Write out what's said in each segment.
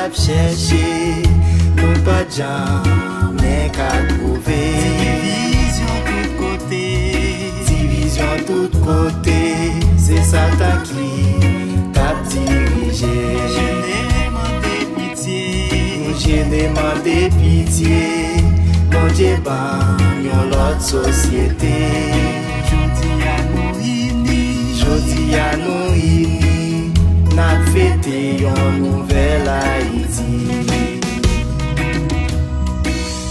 n'a cherché, nous pas jamais qu'à trouver. Division tout côté, c'est Satan qui t'a dirigé. J'ai demandé pitié, mon Dieu, yon l'autre société. Jodi à nous unis, n'a fêté yon nouvelle Haïti.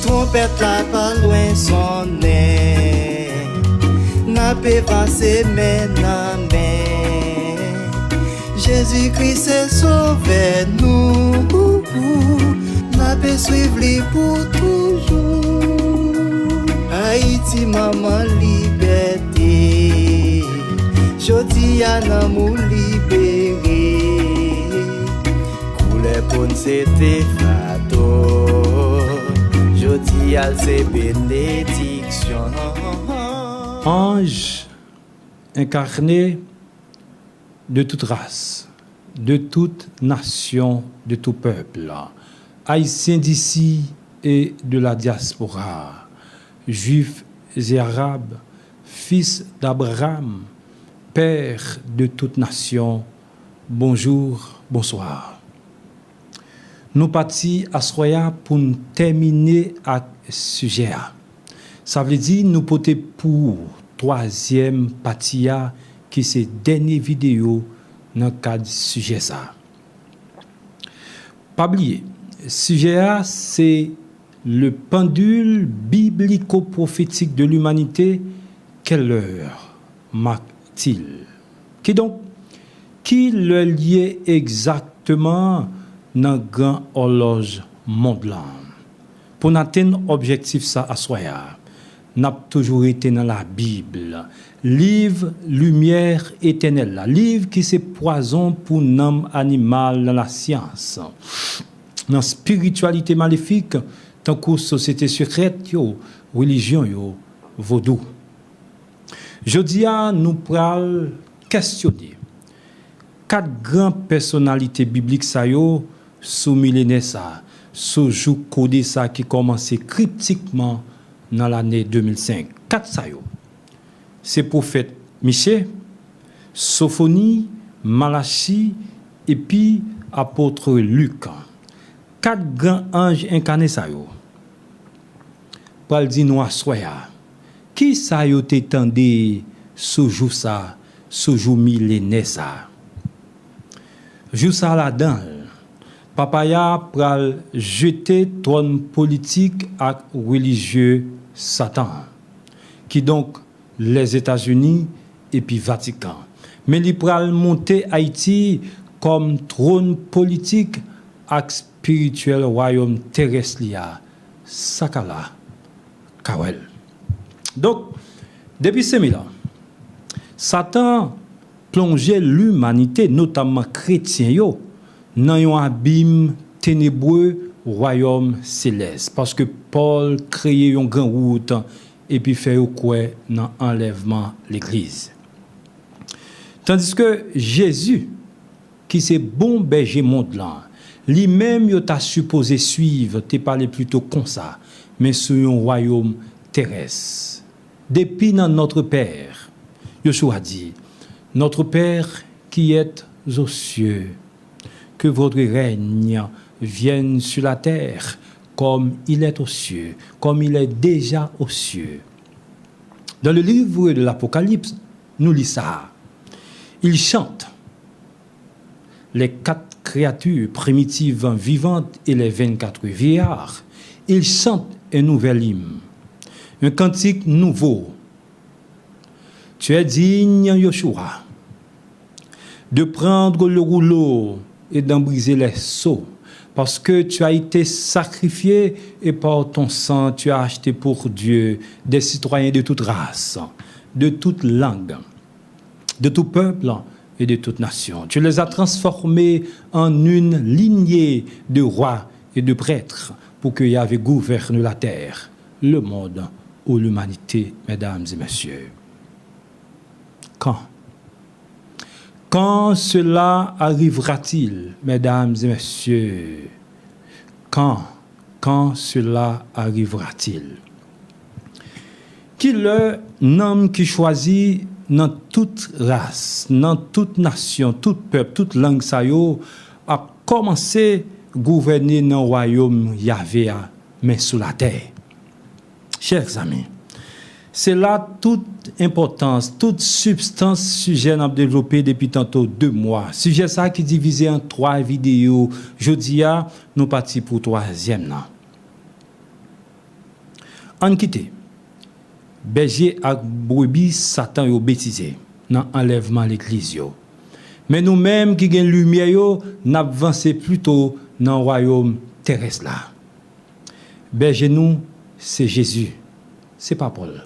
Trompette la pas loin sonner, n'a pas passé maintenant. Jésus-Christ est sauvé nous, n'a pas suivi pour toujours. Haïti, maman, liberté. Jodi à nous libérer. Couleur pour c'était fato. Jodi à c'est bénédiction. Ange incarné de toute race, de toute nation, de tout peuple, haïtiens d'ici et de la diaspora, juifs et arabes, fils d'Abraham, père de toute nation, bonjour, bonsoir. Nous partis à Soya pour nous terminer à sujet. Ça veut dire nous porter pour troisième partie qui c'est dernière vidéo dans le cadre du sujet ça. Pas oublier, sujet c'est le pendule biblico-prophétique de l'humanité. Quelle heure marque-t-il? Qui le liait exactement dans le grand horloge mondial? Pour atteindre l'objectif ça à soya, n'a toujours été dans la Bible. Livre lumière éternelle, livre qui c'est poison pour l'homme animal dans la science. Dans la spiritualité maléfique, tant que société secrète, religion, vaudou. Je dis à nous pral questionner 4 grandes personnalités bibliques ça yo sous millénaire ça, sous jour codé ça qui commençait cryptiquement dans l'année 2005. 4 ça yo. C'est prophète Michée, Sophonie, Malachie et puis apôtre Luc. 4 grands anges incarnés ça yo. Pral di nous assoya. Qui ça yo t'étendé ce jour ça, ce jour millénaire ça. Jour ça là-dedans. Papaya pral jeter trône politique et religieux Satan. Qui donc les États-Unis et puis Vatican. Mais il pral monter Haïti comme trône politique et spirituel royaume terrestre Sakala Kawel. Donc depuis ces 1000 ans, Satan plongeait l'humanité, notamment chrétiens yo, dans un abîme ténébreux royaume céleste parce que Paul créait une grande route et puis fait quoi dans enlèvement l'église. Tandis que Jésus qui c'est bon berger mondial, lui-même il t'a supposé suivre, t'es parlé plutôt comme ça, mais sur un royaume terrestre. Depuis dans notre Père, Yeshua dit, notre Père qui est aux cieux, que votre règne vienne sur la terre comme il est aux cieux, comme il est déjà aux cieux. Dans le livre de l'Apocalypse, nous lisons ça. Il chante les 4 créatures primitives vivantes et les 24 vieillards. Il chante un nouvel hymne, un cantique nouveau. Tu es digne, Yeshua, de prendre le rouleau et d'en briser les sceaux, parce que tu as été sacrifié et par ton sang tu as acheté pour Dieu des citoyens de toute race, de toute langue, de tout peuple et de toute nation. Tu les as transformés en une lignée de rois et de prêtres pour que Yahvé gouverne la terre, le monde ou l'humanité, mesdames et messieurs. Quand cela arrivera-t-il, mesdames et messieurs? quand cela arrivera-t-il? Qui le homme qui choisit dans toute race, dans toute nation, tout peuple, toute langue ça yo, a commencé à gouverner dans le royaume Yahvé, mais sous la terre. Chers amis, c'est là toute importance, toute substance sujet n'a développé depuis tantôt 2 mois. Sujet ça qui est divisé en 3 vidéos. Jeudi, nous partons pour 3e. En quitté. Berger et brebis Satan yo bêtisé dans enlèvement l'église yo. Mais nous-mêmes qui gagne lumière yo, n'avancé plutôt dans le royaume terrestre là. Berger nous, c'est Jésus. C'est pas Paul.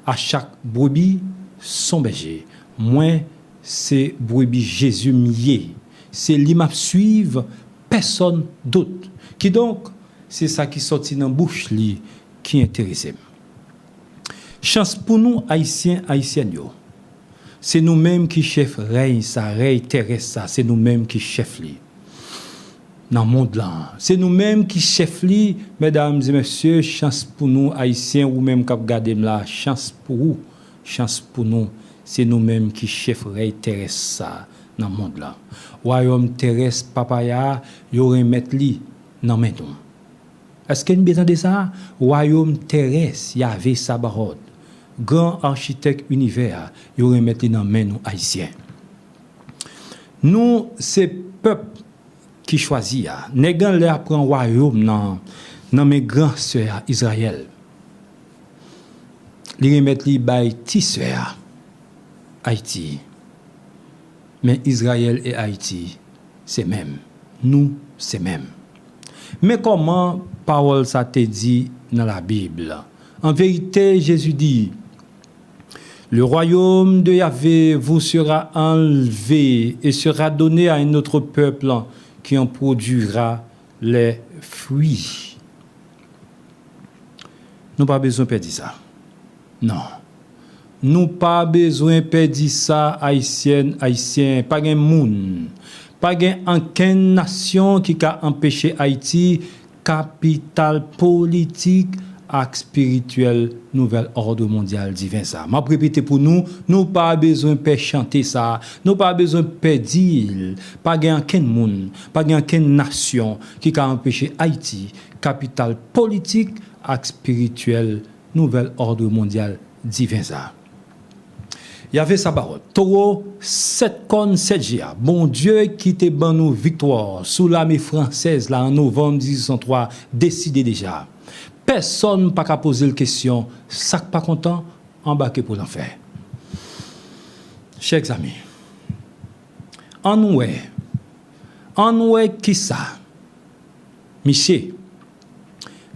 À chaque brebis son berger. Moi, c'est brebis Jésus mié. C'est lui m'a suivre, personne d'autre. Qui donc, c'est ça qui sorti dans bouche li qui intéresse. Chance pour nous, Haïtiens, Haïtiennes, c'est nous-mêmes qui chef règne, ça règne terrestre, ça, c'est nous-mêmes qui chef li. Dans le monde là, c'est nous-mêmes qui chef li, mesdames et messieurs, chance pour nous, Haïtiens, ou même qui regardez là, chance pour vous, chance pour nous, c'est nous-mêmes qui chef règne terrestre, ça, dans le monde là. Royaume terrestre, papaya, y aurait mettre li dans main nous. Est-ce qu'il y a une besoin de ça? Royaume terrestre, il y avait Sabarot. Grand architecte univers, il aurait mis dans main nous haïtiens. Nous, c'est peuple qui choisit. Négan l'air prend royaume dans mes grands sœurs Israël. Il remet li bay ti sœur Haïti. Mais Israël et Haïti, c'est même. Nous, c'est même. Mais comment parole ça te dit dans la Bible? En vérité, Jésus dit, le royaume de Yahvé vous sera enlevé et sera donné à un autre peuple qui en produira les fruits. Nous pas besoin de perdre ça. Non. Nous pas besoin de perdre ça, haïtienne, haïtien, pas de monde. Pas aucune nation qui a empêché Haïti, capitale politique et spirituelle, nouvel ordre mondial divin ça. M'a répété pour nous, nous pas besoin de chanter ça, nous pas besoin de dire, pas aucun monde, pas aucune nation qui a empêché Haïti, capitale politique et spirituelle, nouvel ordre mondial divin ça. Il y avait sa barotte. Taureau, 7 cornes, 7 jours. Bon Dieu qui te ban nous victoire sous l'armée française là en novembre 1803, décidé déjà. Personne n'a pas posé la question, ça pas content, embarqué pour l'enfer. Chers amis, en ouais qui ça? Michel,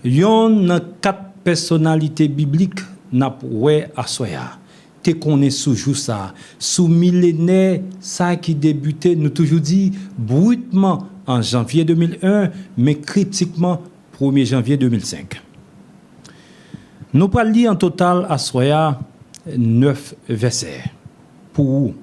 yon a 4 personnalités bibliques n'a ouais à soya. Te connaît sous ça, sous millénaire, ça qui débutait, nous toujours dit, brutement en janvier 2001, mais critiquement 1er janvier 2005. Nous pas lire en total à Soya 9 versets. Pour où?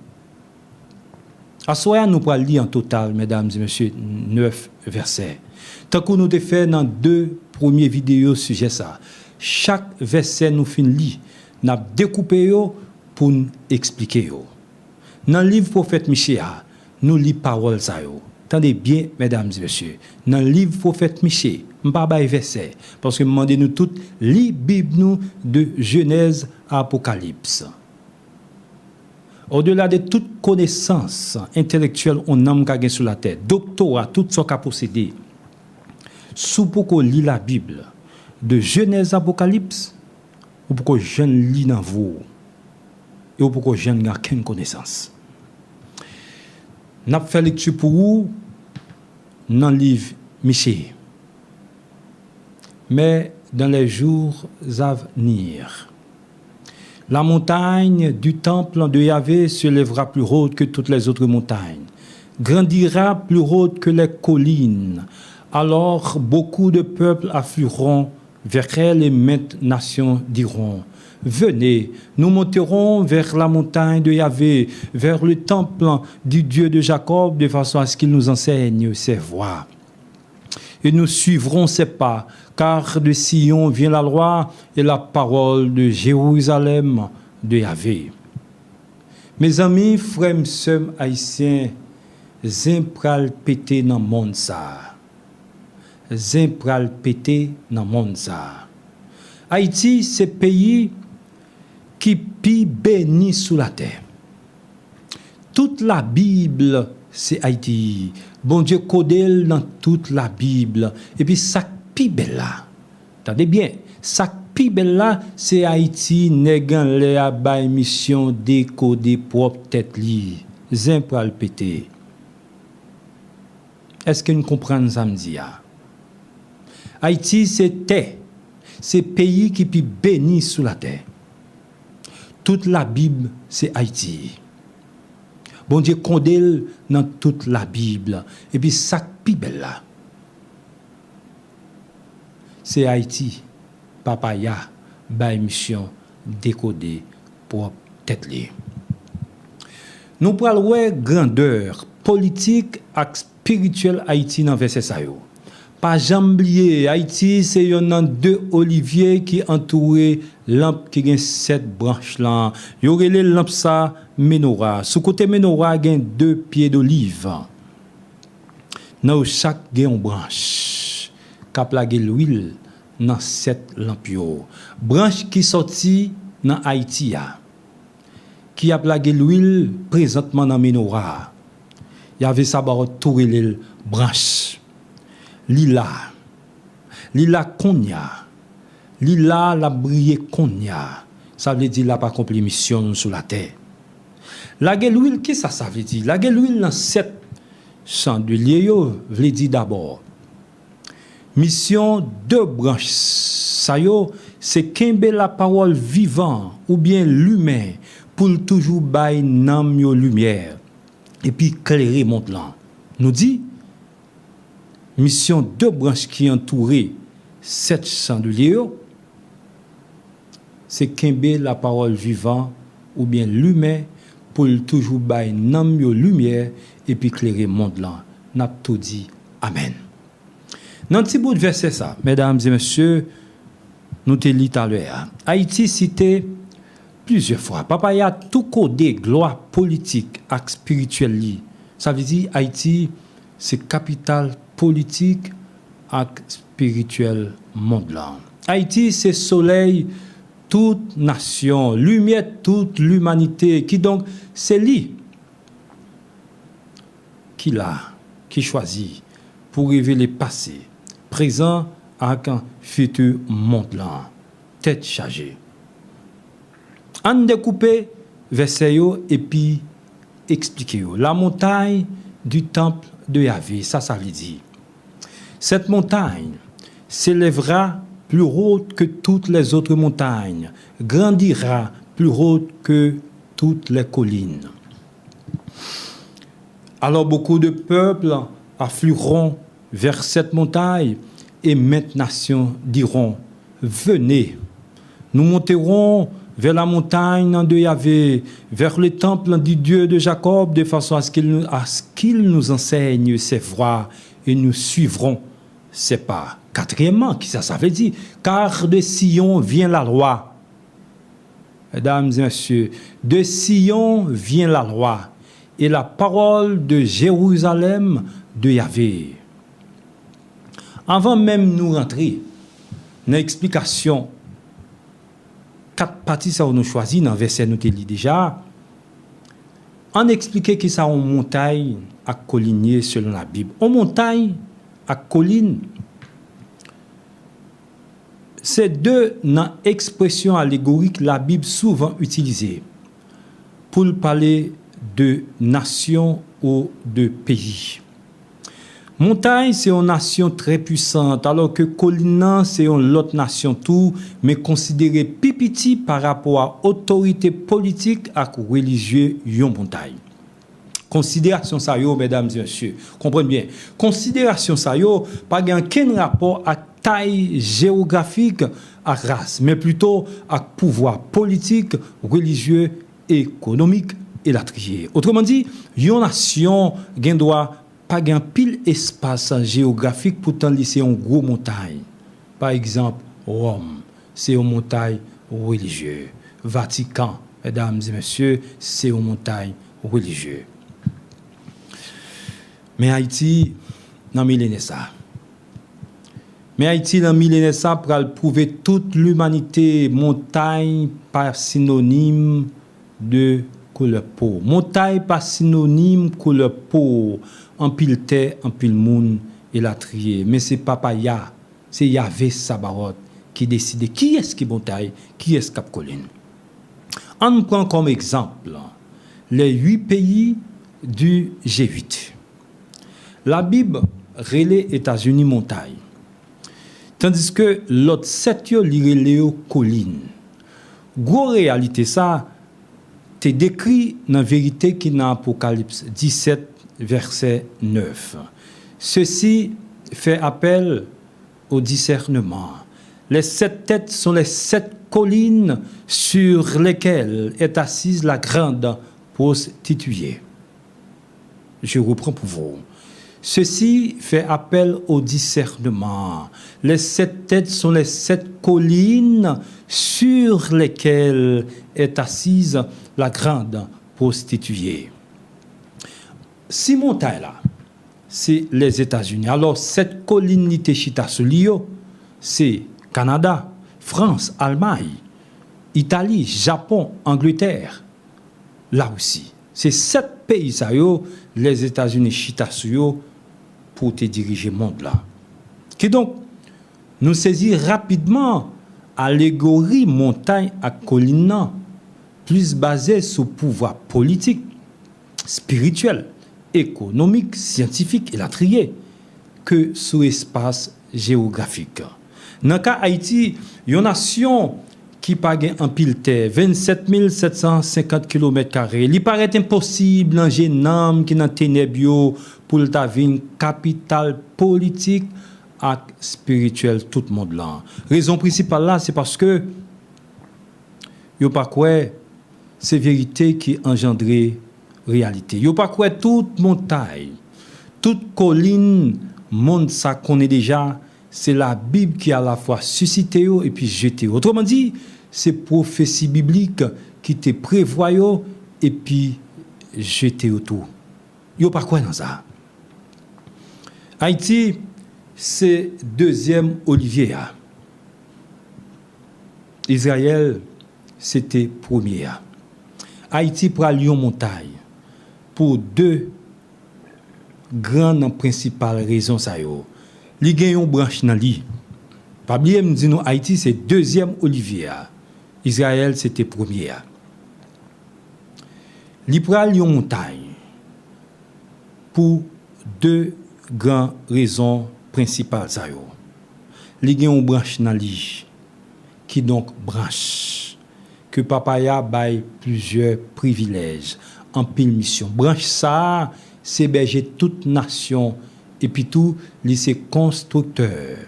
À Soya, nous pas lire en total, mesdames et messieurs, 9 versets. Tant que nous te fait dans 2 premières vidéos sujet ça. Chaque verset nous fin lire, n'a découpé yo pour nous expliquer yo. Dans le livre prophète Michée, nous lit parole ça yo. Tendez bien, mesdames et messieurs. Dans le livre prophète Michée, m'pa bay verset parce que demandez nous toutes li Bible nous de Genèse à Apocalypse. Au-delà de toute connaissance intellectuelle on homme qui a sur la terre, doctorat tout ce qu'a possédé. Sous pour qu'on lit la Bible de Genèse à Apocalypse, ou pour que je lis dans vous et pour que je n'ai aucune connaissance. N'a fait lecture pour vous dans le livre Michée. Mais dans les jours à venir, la montagne du temple de Yahvé se lèvera plus haute que toutes les autres montagnes, grandira plus haute que les collines. Alors beaucoup de peuples afflueront vers elle et maintes nations diront, venez, nous monterons vers la montagne de Yahvé, vers le temple du Dieu de Jacob, de façon à ce qu'il nous enseigne ses voies. et nous suivrons ses pas, car de Sion vient la loi et la parole de Jérusalem de Yahvé. Mes amis, frères, sœurs haïtiens, zin pral pété dans monde ça. Zin pral pété dans monde ça. Haïti, c'est pays qui pi béni sous la terre. Toute la Bible, c'est Haïti. Bon Dieu codel dans toute la Bible. Et puis ça pi belle là. Attendez bien, ça pi belle là, c'est Haïti négan le a bay mission décoder propre tête li. Zin pral pété. Est-ce que nous comprenons ça me dit? Haïti, c'est terre. C'est pays qui peut béni sous la terre. Toute la Bible, c'est Haïti. Bon Dieu condamne dans toute la Bible. Et puis, ça Bible là, c'est Haïti. Papaya, by mission, décodé pour tête li. Nous parlons de grandeur politique et spirituelle Haïti dans verset ça yo. Pas jamblier, Haïti c'est un deux oliviers qui entouré lampe qui gagne 7 branches là. Yo relé lampe ça menorah. Sous côté menorah gagne 2 pieds d'olive. Dans chaque gagne une branche. Cap la l'huile dans 7 lampes yo. Branche qui sorti dans Haïti a. Qui a plagué l'huile présentement dans menorah. Il y avait ça ba entouré les branches. Lila konya, lila la brille konya, ça veut dire la pas accompli mission sur la terre. La l'huile, qu'est-ce que ça veut dire? La l'huile dans 7 chandeliers, veut dire d'abord, mission de branches, ça yo, c'est kembe la parole vivant ou bien l'humain pour toujours bay nam yo lumière et puis éclairer mon plan. Nous dit, mission de branches qui entouraient 7 chandeliers, c'est kembe la parole vivant ou bien l'humain pour toujours bay nam yo lumière et puis éclairer monde là. N'a tout dit amen. Dans petit bout de verset ça, mesdames et messieurs, nous te lit à l'heure. Haïti cité plusieurs fois. Papa y a tout codé gloire politique et spirituelle li. Ça veut dire Haïti c'est capitale politique et spirituelle monde là. Haïti c'est soleil toute nation, lumière toute l'humanité qui donc c'est lui qui choisit pour révéler passé, présent avec un futur monde là. Tête chargée. On découpe verset yo et puis expliquer yo. La montagne du temple de Yahvé, ça veut dire. Cette montagne s'élèvera plus haute que toutes les autres montagnes, grandira plus haute que toutes les collines. Alors beaucoup de peuples afflueront vers cette montagne et maintes nations diront, venez, nous monterons vers la montagne de Yahvé, vers le temple du Dieu de Jacob, de façon à ce qu'il nous enseigne ses voies et nous suivrons ses pas. Quatrièmement, qui ça veut dire? Car de Sion vient la loi. Mesdames et messieurs, de Sion vient la loi et la parole de Jérusalem de Yahvé. Avant même nous rentrer dans l'explication, 4 parties ça nous choisi dans verset nous te lit déjà, on expliquait que ça en montagne à collinier selon la Bible. En montagne à colline, c'est deux dans expression allégorique la Bible souvent utilisée pour parler de nation ou de pays. Montagne, c'est une nation très puissante, alors que colline, c'est une autre nation tout, mais considérée pipiti par rapport à l'autorité politique et religieuse de montagne. Considération ça yo, mesdames et messieurs, comprenez bien. Considération ça yo, pas aucun rapport à taille géographique à race, mais plutôt à pouvoir politique, religieux, économique et latrier. Autrement dit, une nation qui doit pas un pile espace géographique pour tant laisser une grosse montagne. Par exemple, Rome, c'est une montagne religieuse. Vatican, mesdames et messieurs, c'est une montagne religieuse. Mais Haïti, dans millénaire ça. Mais Haïti, dans millénaire ça, pour prouver toute l'humanité, montagne pas synonyme de couleur peau. Montagne pas synonyme couleur peau. En pile terre, en pile monde et la trier. Mais c'est Papaya, c'est Yahvé Sabaoth qui décide qui est-ce qui montagne, qui est-ce qui colline. On prend comme exemple les 8 pays du G8. La Bible relève États-Unis montagne. Tandis que l'autre 7 yo li relève colline. Gros réalité ça te décrit dans vérité qui dans Apocalypse 17 verset 9. Ceci fait appel au discernement. Les 7 têtes sont les 7 collines sur lesquelles est assise la grande prostituée. Je reprends pour vous. Ceci fait appel au discernement. Les 7 têtes sont les 7 collines sur lesquelles est assise la grande prostituée. Si montagne là, c'est les États-Unis. Alors, cette colline qui chita sur l'Io, c'est Canada, France, Allemagne, Italie, Japon, Angleterre. Là aussi, c'est 7 pays, ça, les États-Unis chita sur pour te diriger le monde là. Qui donc, nous saisit rapidement allégorie montagne à colline, plus basée sur le pouvoir politique, spirituel, économique, scientifique et la trier que sur espace géographique. Dans le cas Haïti, il y a une nation qui pague en pile terre, 27 750 km². Il paraît impossible dans Genam qui dans ténèbres pour le une capitale politique et spirituelle tout le monde là. Raison principale là, c'est parce que yo pas quoi c'est vérité qui engendré réalité. Yo pas quoi toute montagne, toute colline, monde ça connaît déjà, c'est la Bible qui a à la fois suscité et puis jeté. Autrement dit, c'est prophétie biblique qui te prévoit et puis jeté autour. Yo pas quoi dans ça. Haïti, c'est deuxième olivier. Israël, c'était premier. Haïti prend Lyon montagne pour 2 grandes principales raisons ça yo. Li gen yon branche nan li. Pas oublier me dit nous Haïti c'est deuxième olivier. Israël c'était premier. Li prend Lyon montagne pour 2 grandes raisons principales ça yo. Li gen yon branche nan li qui donc branche que Papaya baille plusieurs privilèges en pile mission. Branche ça, c'est berger toute nation et puis tout, c'est constructeur.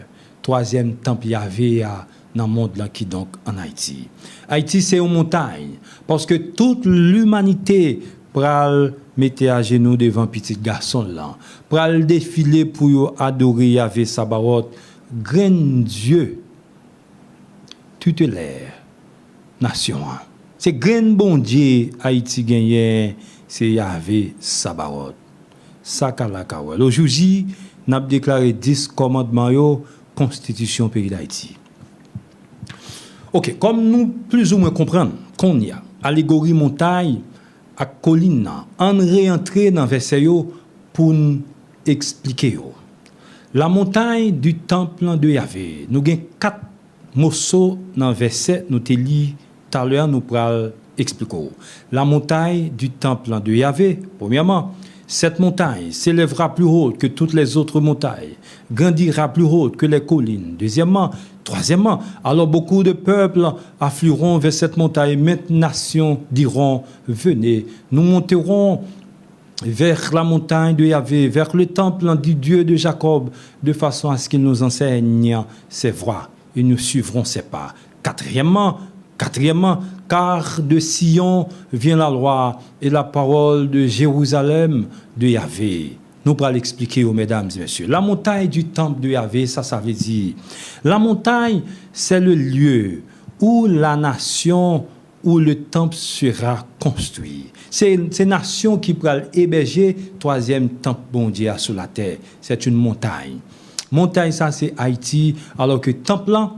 3e temple Yahvé dans le monde là qui donc en Haïti. Haïti c'est une montagne parce que toute l'humanité pral mettre à genoux devant petit garçon là, pral défiler pour adorer Yahvé Sabaoth, grand Dieu tutélaire nation. C'est grand bon Dieu Haïti gagné, c'est Yahvé Sabaoth. Sakalakawel. Aujourd'hui, n'a déclaré 10 commandements yo constitution pays d'Haïti. OK, comme nous plus ou moins comprendre qu'on y a allégorie montagne à colline, on réentrer dans verset yo pour nous expliquer yo. La montagne du temple de Yahvé. Nous avons 4 morceaux dans verset nous te lit tout à l'heure nous pral expliquer. La montagne du temple de Yahvé, premièrement, cette montagne s'élèvera plus haute que toutes les autres montagnes, grandira plus haute que les collines. Deuxièmement, troisièmement, alors beaucoup de peuples afflueront vers cette montagne. Maintes nations diront, venez, nous monterons vers la montagne de Yahvé, vers le temple du Dieu de Jacob, de façon à ce qu'il nous enseigne ses voies et nous suivrons ses pas. Quatrièmement, car de Sion vient la loi et la parole de Jérusalem de Yahvé. Nous pourrons l'expliquer aux mesdames et messieurs. La montagne du temple de Yahvé, ça veut dire, la montagne, c'est le lieu où la nation, où le temple sera construit. C'est une nation qui pourra héberger troisième temple bon Dieu sur la terre. C'est une montagne. Montagne, ça c'est Haïti, alors que temple là,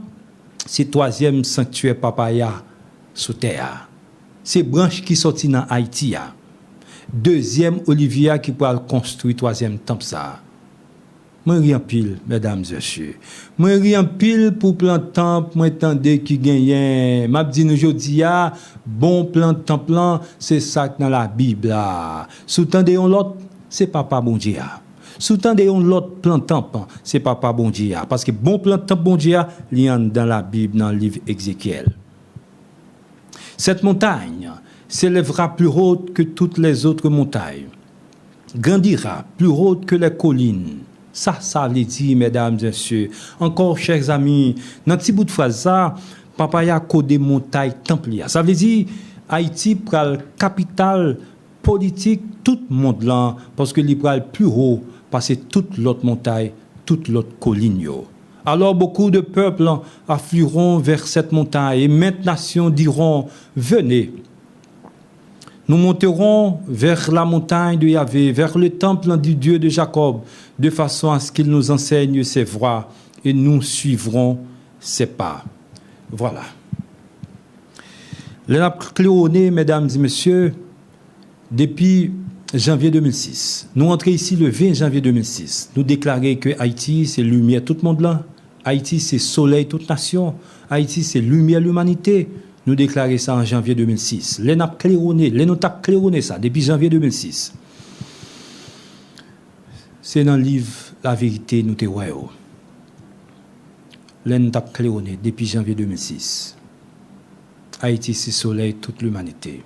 c'est troisième sanctuaire papaya sur terre. C'est branche qui sortit dans Haïti. Deuxième Olivia qui pourra construire troisième temple ça. Moi rien pile mesdames et messieurs. Moi rien pile pour plan temple, moi tendez qui gagne. M'a dit nous jodi a bon plan temple là, c'est ça dans la Bible là. Sous-tendez on l'autre, c'est papa bon Dieu. Sous-tendez on l'autre plan temple, c'est papa bon Dieu parce que bon plan temple bon Dieu li dans la Bible dans le livre Ézéchiel. Cette montagne s'élèvera plus haute que toutes les autres montagnes, grandira plus haute que les collines. Ça veut dire, mesdames et messieurs, encore, chers amis, dans petit bout de phrase, ça, papa y a codé montagne templière. Ça veut dire, Haïti prend la capitale politique, tout le monde là, parce que il prend plus haut, parce que toute l'autre montagne, toute l'autre colline. Yo. Alors beaucoup de peuples afflueront vers cette montagne et maintes nations diront, venez. Nous monterons vers la montagne de Yahvé, vers le temple du Dieu de Jacob, de façon à ce qu'il nous enseigne ses voies et nous suivrons ses pas. Voilà. Les Cléoné, mesdames et messieurs, depuis janvier 2006. Nous entrons ici le 20 janvier 2006. Nous déclarons que Haïti, c'est lumière, tout le monde là. Haïti, c'est soleil, toute nation. Haïti, c'est lumière, l'humanité. Nous déclarons ça en janvier 2006. Les nous avons claironné ça depuis janvier 2006. C'est dans le livre La vérité, nous te voyons. Les nous avons claironné depuis janvier 2006. Haïti, c'est soleil, toute l'humanité.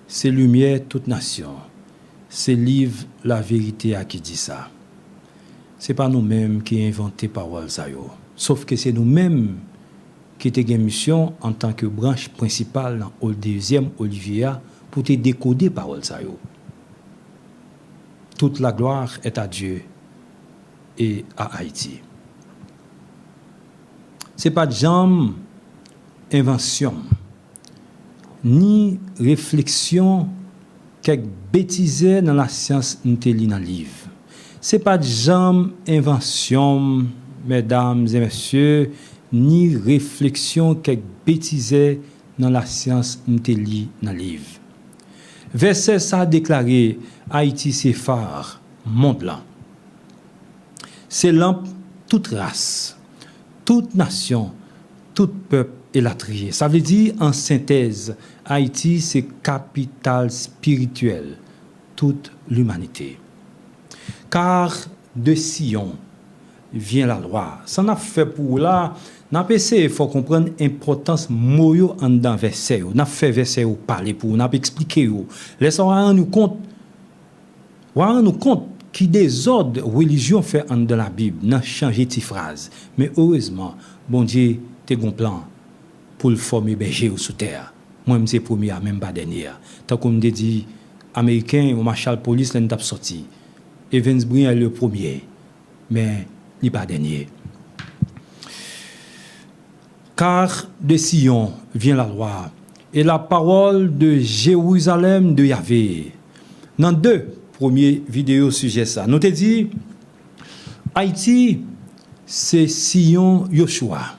C'est lumière, toute nation. C'est livre La vérité à qui dit ça. Ce n'est pas nous-mêmes qui avons inventé parole ça. Sauf que c'est nous-mêmes qui était une mission en tant que branche principale dans le deuxième Olivia pour te décoder parole ça yo. Toute la gloire est à Dieu et à Haïti. C'est pas de jambe invention ni réflexion quelque bêtise dans la science n'teli dans livre. C'est pas de jambe invention mesdames et messieurs ni réflexion quelque bêtise dans la science m'teli dans le livre. Verset ça déclaré Haïti c'est phare, monde blanc. C'est lampe toute race, toute nation, tout peuple et la trier. Ça veut dire en synthèse, Haïti c'est capitale spirituelle, toute l'humanité. Car de Sion vient la loi. Ça n'a fait pour là. N'a il faut comprendre l'importance moyo en dans verset. N'a fait verset ou parler pour n'a expliquer ou. Laissons nous compte. Nous compte qui des ordres religion fait en dans la Bible, n'a changé de phrase. Mais heureusement, bon Dieu te gon plan pour le former berger ou sous terre. Moi c'est premier même pas dernier. Tant comme dit américain ou marshal police l'en t'a sorti. Evans Bryan est le premier. Mais il pas dernier. Car de Sion vient la loi et la parole de Jérusalem de Yahvé. Dans deux premières vidéos sujet ça, nous te dit Haïti c'est Sion Yoshua.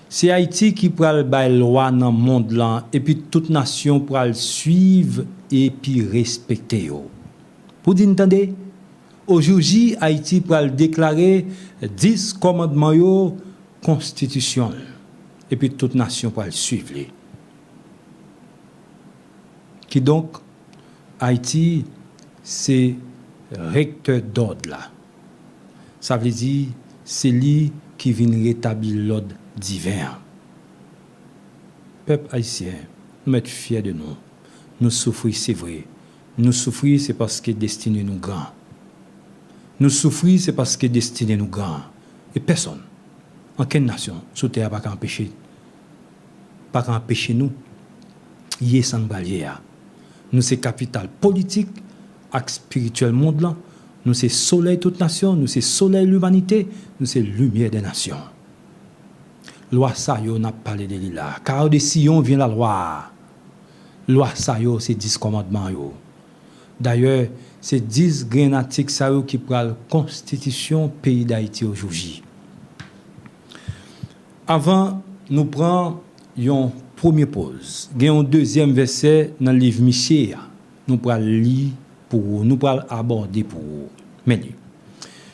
C'est Haïti qui prend la loi dans le monde là et puis toute nation pour le suivre et puis respecter yo. Pour dire entendez aujourd'hui Haïti pour le déclarer 10 commandements yo constitution et puis toute nation pour le suivre. Qui donc Haïti c'est recteur d'ordre là. Ça veut dire c'est lui qui vient rétablir l'ordre divin. Peuple haïtien, nous sommes fiers de nous. Nous souffrons, c'est vrai. Nous souffrons, c'est parce que destiné nous grand. Nous souffrons, c'est parce que destiné nous grand. Et personne, en quelle nation, sous terre, pas empêcher nous, y est sans barrière. Nous, c'est capital politique et spirituel monde là, Nous c'est soleil toute nation, nous c'est soleil l'humanité, nous c'est lumière des nations. Loi ça yo n'a parlé de là. Car de Sion vient la loi. Loi ça yo c'est 10 commandements yo. D'ailleurs, c'est 10 granatiques ça yo qui prend la constitution pays d'Haïti aujourd'hui. Avant nous prend une première pause. Il y a un deuxième verset dans le livre Michée. Nous pourrons lire pour vous, nous pourrons aborder pour vous. Mais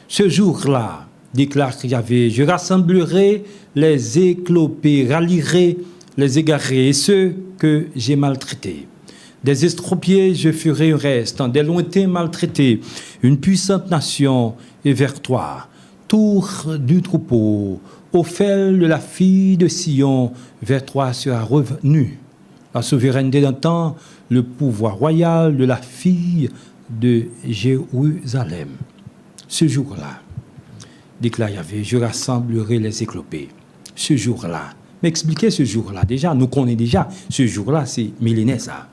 ce jour-là, déclare Yahvé, je rassemblerai les éclopés, rallierai les égarés et ceux que j'ai maltraités. Des estropiés, je ferai un reste, des lointains maltraités, une puissante nation et vers toi, tour du troupeau, Ophel de la fille de Sion, vers toi sera revenu. La souveraineté d'un temps, le pouvoir royal de la fille de Jérusalem. Ce jour-là, déclare Yahvé, je rassemblerai les éclopés. Ce jour-là, m'expliquez ce jour-là. Déjà, nous connaissons déjà. Ce jour-là, c'est millénaire ça.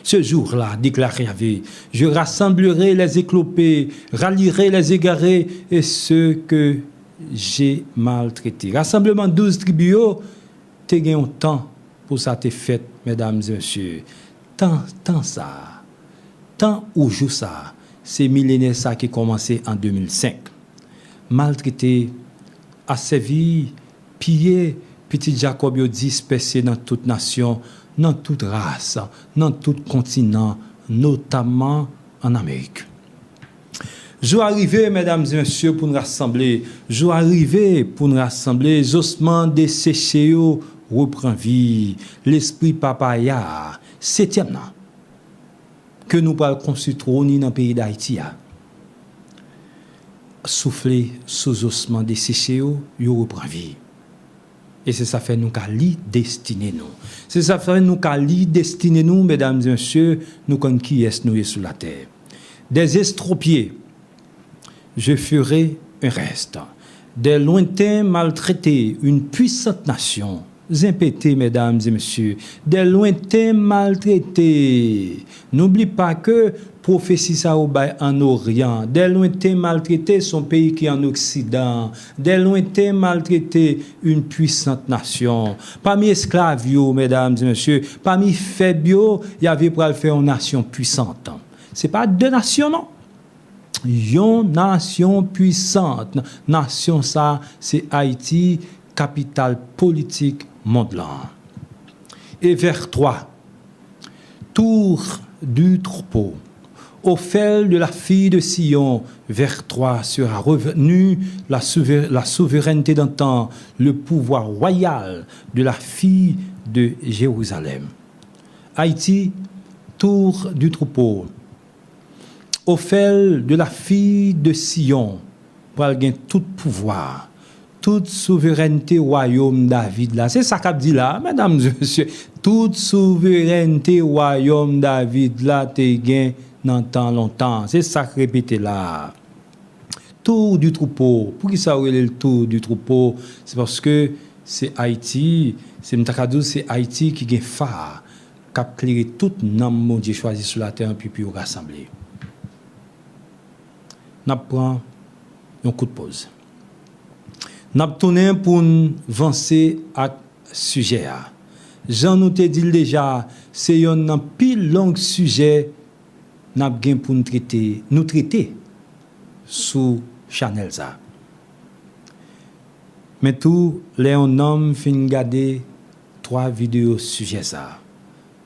Ce jour-là, déclare Yahvé, je rassemblerai les éclopés, rallierai les égarés et ceux que j'ai maltraités. Rassemblement 12 tribus, tu as gagné un temps pour ça te fait, mesdames et messieurs. Tant ça, tant ou jour ça, c'est millénaire ça qui a commencé en 2005. Maltraité, asservi, pillé, petit Jacob yo dispersé dans toute nation, dans toute race, dans tout continent, notamment en Amérique. Jour arrivé, mesdames et messieurs, pour nous rassembler. Jour arrivé pour nous rassembler. Les ossements desséchés reprend vie. L'esprit papaya, 7e nan, que nous parlons construire dans le pays d'Haïti. Souffler sous ossements desséchés, reprend vie. Et c'est ça fait nous qu'à li destiner nous. C'est ça fait nous qu'à li destiner nous, mesdames et messieurs, nous comme qui est nous sur la terre. Des estropiés, je ferai un reste. Des lointains maltraités, une puissante nation. Impétés, mesdames et messieurs, des lointains maltraités. N'oublie pas que prophétie ça au bail en Orient, des lointains maltraités son pays qui est en Occident, des lointains maltraités une puissante nation. Parmi esclaves, mesdames et messieurs, parmi faibles, il y avait pour faire une nation puissante. C'est pas deux nations, non. Une nation puissante. Nation ça, c'est Haïti, capitale politique mondiale. Et vers toi, tour du troupeau, Ophel de la fille de Sion, vers toi sera revenu la souveraineté d'un temps, le pouvoir royal de la fille de Jérusalem. Haïti, tour du troupeau, Ophel de la fille de Sion, pour gagner tout pouvoir, toute souveraineté royaume David là. C'est ça qu'a dit là, mesdames et messieurs. Toute souveraineté royaume David là, t'es gain dans temps longtemps. C'est ça que répété là. Tour du troupeau. Pour qui ça le tour du troupeau? C'est parce que c'est Haïti, c'est Haïti qui gagne phare, qui a éclairé tout nom mon Dieu choisi sur la terre puis rassembler. N'a prend un coup de pause. N'a tourné pour avancer à sujet. Jean nous te dit déjà, c'est un pile long sujet n'a bien pour nous traiter sous Chanel ça. Mais tout les homme fin garder 3 vidéos sujet ça.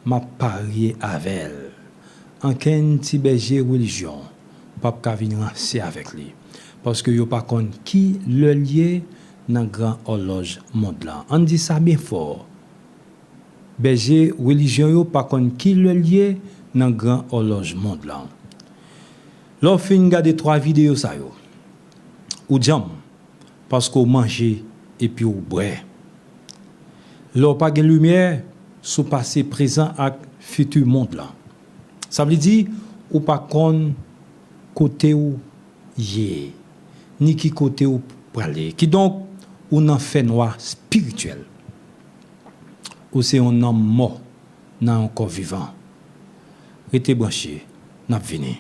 M'a parié avec elle. En qu'un petit berger religion, pas qu'à venir lancer avec lui parce que yo pas connait qui le lié dans grand horloge monde là. On dit ça bien fort. Berger religion yo pas connait qui le lié dans grand horloge monde là. L'on fin garder 3 vidéos ça yo. Ou jam parce qu'on manger et puis ou boire. L'on pas de lumière sous passé présent et futur monde là. Ça veut dire ou pas connait côté où yé ni qui côté où parler qui donc ou nan fait noir spirituel ou c'est un homme mort nan encore vivant rete branché n'a vini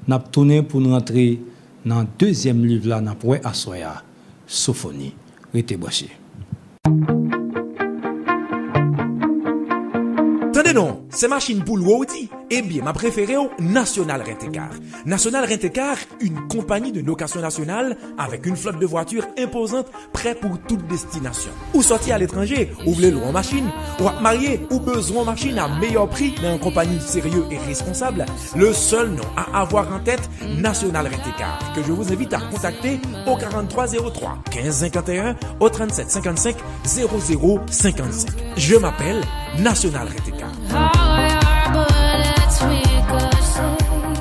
N'a tourné pour nous entrer dans le deuxième livre là, n'a pour assoya Sophonie. Restez branchés. Attendez non, c'est machine pour l'Audi. Eh bien, ma préférée, National Rent-A-Car. National Rent-A-Car, une compagnie de location nationale avec une flotte de voitures imposante, prêt pour toute destination. Ou sortir à l'étranger, ou voulez louer en machine, ou à marier, ou besoin de machine à meilleur prix, dans une compagnie sérieuse et responsable. Le seul nom à avoir en tête, National Rent-A-Car, que je vous invite à contacter au 4303 1551 au 3755 0055. Je m'appelle National Rent-A-Car. Encore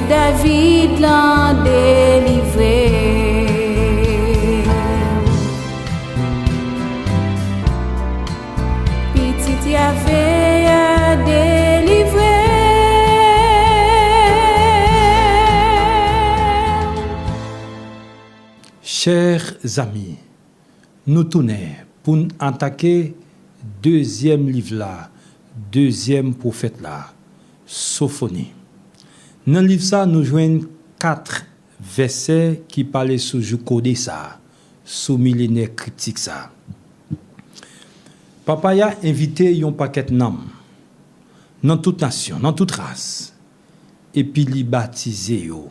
David l'en délivré. Petit Yahvé délivré. Chers amis, nous tournons pour nous attaquer deuxième livre là, deuxième prophète là, Sophonie. Dans le livre ça, nous joignons 4 versets qui parlent sous le code ça, sous millénaire critique ça. Papa a invité un paquet de noms dans toute nation, dans toute race, et puis li baptisé yo,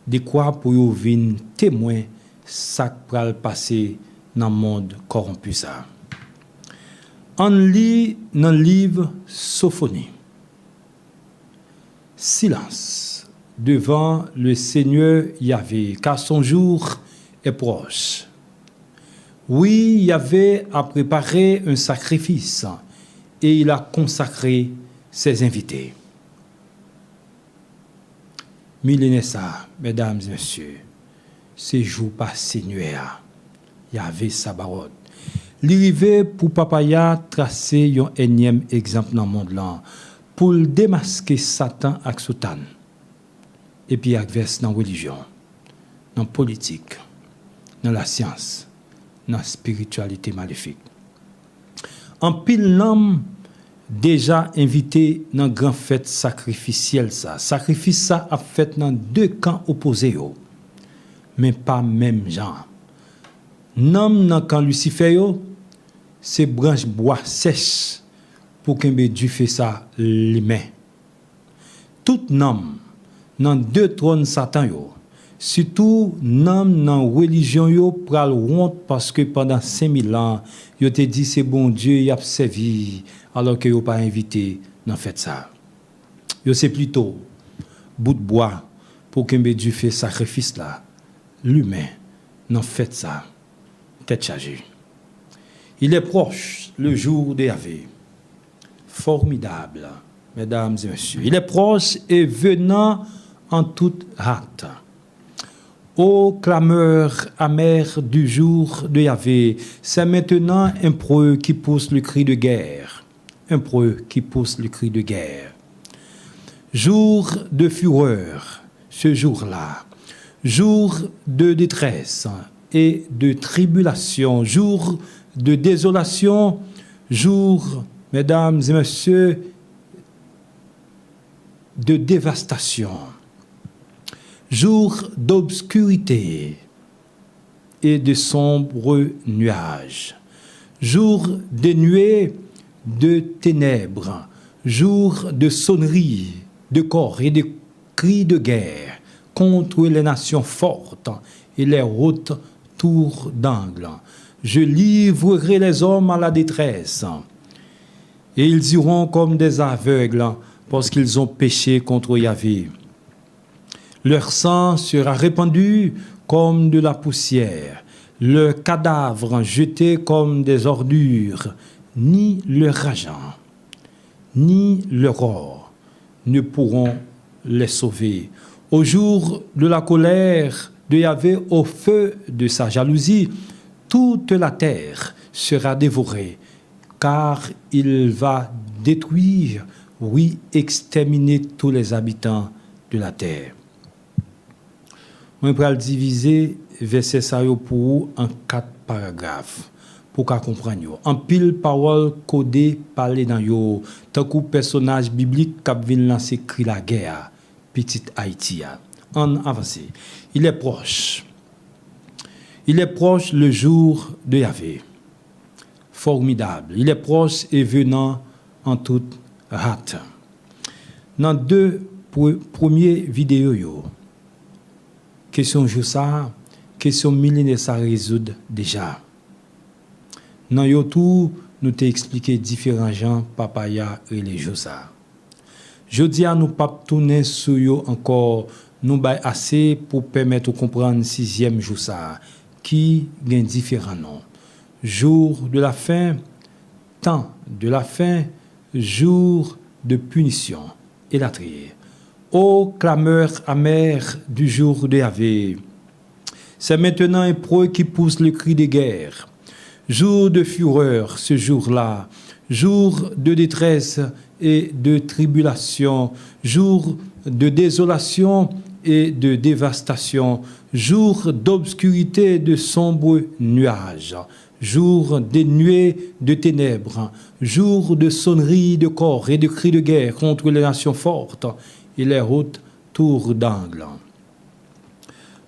de quoi pour yo venir témoin ça pral passer dans le monde corrompu ça. On lit dans le livre Sophonie. Silence devant le Seigneur Yahvé, car son jour est proche. Oui, Yahvé a préparé un sacrifice et il a consacré ses invités. Millénaire ça, mesdames et messieurs, ce jour pas Seigneur Yahvé Sabaoth. L'arrivée pour Papaya tracer un énième exemple dans le monde là pour démasquer Satan avec Satan et puis avec vers dans la religion, dans la politique, dans la science, dans la spiritualité maléfique. En pile l'homme déjà invité dans la grande fête sacrificielle ça. Sacrifice ça a fait dans 2 camps opposés mais pas même genre. Nom dans camp Lucifer c'est branche bois sèche pour qu'un Dieu fait ça les mains. Tout nom dans 2 trônes Satan surtout nom dans religion pral honte parce que pendant 5000 ans yo te dit c'est bon Dieu y a servi alors que yo pas invité dans fait ça. Yo c'est plutôt bout de bois pour qu'un Dieu fait sacrifice là. L'humain n'en fait ça tête chargée. Il est proche le jour de Yahvé. Formidable, mesdames et messieurs. Il est proche et venant en toute hâte. Ô clameur amère du jour de Yahvé, c'est maintenant un preux qui pousse le cri de guerre. Un preux qui pousse le cri de guerre. Jour de fureur, ce jour-là. Jour de détresse et de tribulation. Jour de désolation. Jour, mesdames et messieurs, de dévastation. Jour d'obscurité et de sombres nuages. Jour de nuées de ténèbres. Jour de sonneries, de corps et de cris de guerre contre les nations fortes et les hautes tours d'angle. Je livrerai les hommes à la détresse, et ils iront comme des aveugles parce qu'ils ont péché contre Yahvé. Leur sang sera répandu comme de la poussière, leurs cadavres jetés comme des ordures. Ni leur argent, ni leur or ne pourront les sauver. Au jour de la colère de Yahvé, au feu de sa jalousie, toute la terre sera dévorée, car il va détruire, oui, exterminer tous les habitants de la terre. Je vais diviser verset ça pour en 4 paragraphes pour qu'on comprenne. En pile parole codée parler dans yo, tant que personnage biblique qui vient lancer cri la guerre, petite Haïti. En avancé. Il est proche. Il est proche le jour de Yahvé. Formidable. Il est proche et venant en toute hâte. Dans 2 premières vidéos, question jour ça, question millénaire ça résoudre déjà. Dans YouTube, nous t'ai expliqué différents gens, papaya et les jours ça. Je dis à nous pas tourner sur yo encore, nous bail assez pour permettre de comprendre 6e jour ça, qui gagne différents noms. Jour de la fin, temps de la fin, jour de punition et la trier. Ô clameur amère du jour de Yahvé, c'est maintenant un preux qui pousse le cri de guerre. Jour de fureur, ce jour-là, jour de détresse et de tribulation, jour de désolation et de dévastation, jour d'obscurité et de sombres nuages, jour dénué de ténèbres, jour de sonneries de corps et de cris de guerre contre les nations fortes et les hautes tours d'angle.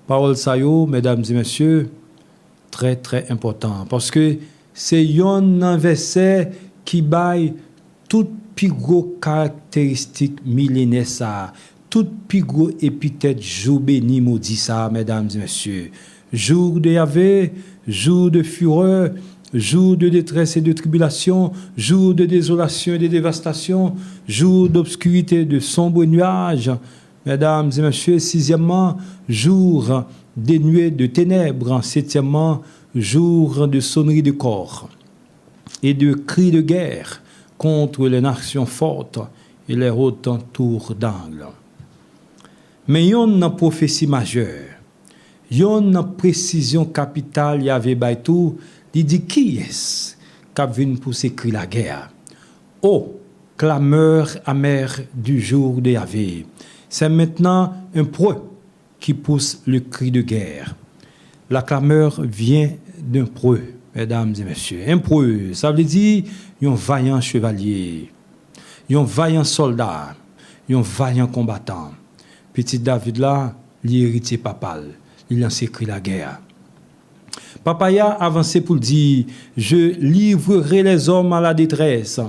Parole sayo, mesdames et messieurs, très très important, parce que c'est un verset qui baille toute plus gros caractéristique millénaire ça, toute plus gros épithète jour béni maudit ça, mesdames et messieurs. Jour de Yahvé, jour de fureur, jour de détresse et de tribulation, jour de désolation et de dévastation, jour d'obscurité et de sombres nuages. Mesdames et messieurs, sixièmement, jour dénué de ténèbres. Septièmement, jour de sonnerie de corps et de cris de guerre contre les nations fortes et les hautes tours d'angle. Mais il y a une prophétie majeure, il y a une précision capitale, il y avait tout, il dit qui est-ce qui vient pour s'écrire la guerre? Oh, clameur amère du jour de Yahvé. C'est maintenant un preux qui pousse le cri de guerre. La clameur vient d'un preux, mesdames et messieurs. Un preux, ça veut dire un vaillant chevalier, un vaillant soldat, un vaillant combattant. Petit David là, l'héritier papal, il lance écrit la guerre. Papaya avancé pour dire, je livrerai les hommes à la détresse,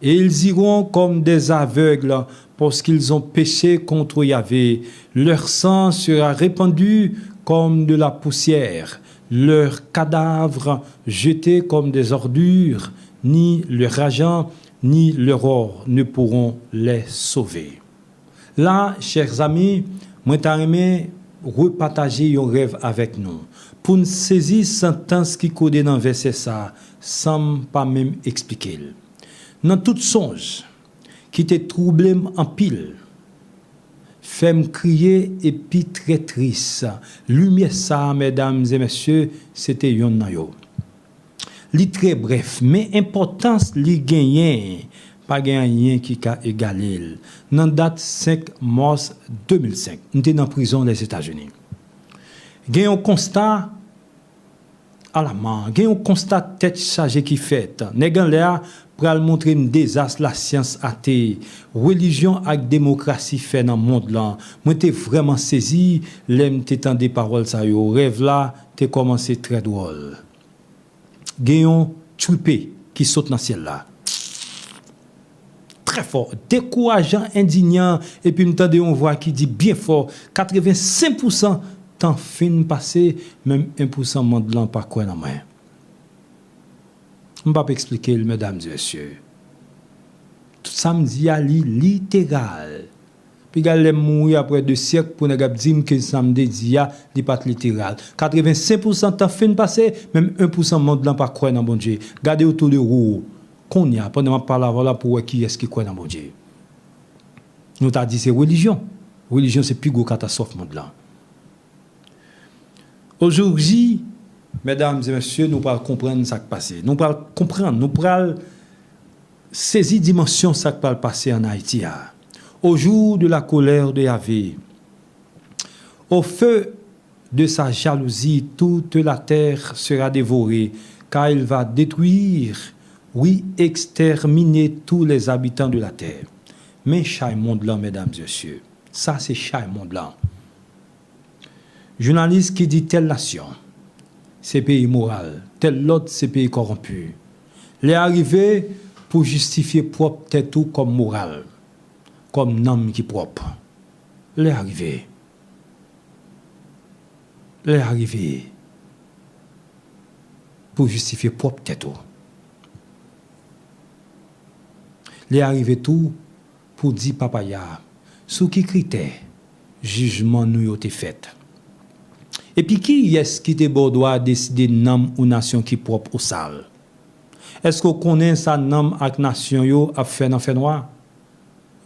et ils iront comme des aveugles, parce qu'ils ont péché contre Yahvé. Leur sang sera répandu comme de la poussière, leurs cadavres jetés comme des ordures, ni leur argent, ni leur or ne pourront les sauver. Là, chers amis, moi t'aimerais repartager un rêve avec nous. Pour nous saisir sentence qui code dans verset ça, sans pas même expliquer. Dans tout songe, qui te troublé en pile, fait-moi crier et puis très triste. Lumière ça, mesdames et messieurs, c'était yon nan yo. Li très bref, mais importance li gagné, pas gagné qui a égalé. Dans date 5 mars 2005, nous étions dans la prison des États-Unis. Gagné un constat à la main, gagné un constat tête chargée qui fait. Négan là pour montrer un désastre la science athée, religion et démocratie fait dans le monde là. Moi t'ai vraiment saisi, l'aime t'étend des paroles ça yo, rêve là, t'ai commencé très drôle. Gayon tripé qui saute dans le ciel là. Très fort, décourageant, indignant, et puis m'entendez on voit qui dit bien fort, 85% temps fin passé, même 1% monde là pas quoi dans main. Je ne vais pas expliquer, mesdames et messieurs. Tout ça me dit littéral. Puis, il y mourir après 2 siècles pour nous dire que ça me dit n'est pas littéral. 85% temps fin passé, même 1% monde là pas croire dans bon Dieu. Gardez autour de vous. Qu'on y a, pendant que je parle voilà pour qui est-ce qui croit dans bon Dieu. Nous t'a dit c'est religion. Religion, c'est plus gros catastrophe monde là. Aujourd'hui, mesdames et messieurs, nous allons comprendre ce qui passe. Nous allons comprendre, nous allons saisir dimension ce qui va passer en Haïti. Au jour de la colère de Yahvé, au feu de sa jalousie, toute la terre sera dévorée, car il va détruire, oui, exterminer tous les habitants de la terre. Mais chaque monde là, mesdames et messieurs, ça c'est chaque monde là. Journaliste qui dit telle nation, c'est pays moral, tel autre, c'est pays corrompu. Les arrivés pour justifier propre tête tout comme moral, comme nom qui propre. Les arrivés pour justifier propre tête tout. Les arrivés tout pour dire papaya, sous qui critère jugement nous été fait. Et puis qui est-ce qui te doit décider nom ou nation qui propre ou sale? Est-ce qu'on connaît ça nom avec nation yo a fait dans fait noir?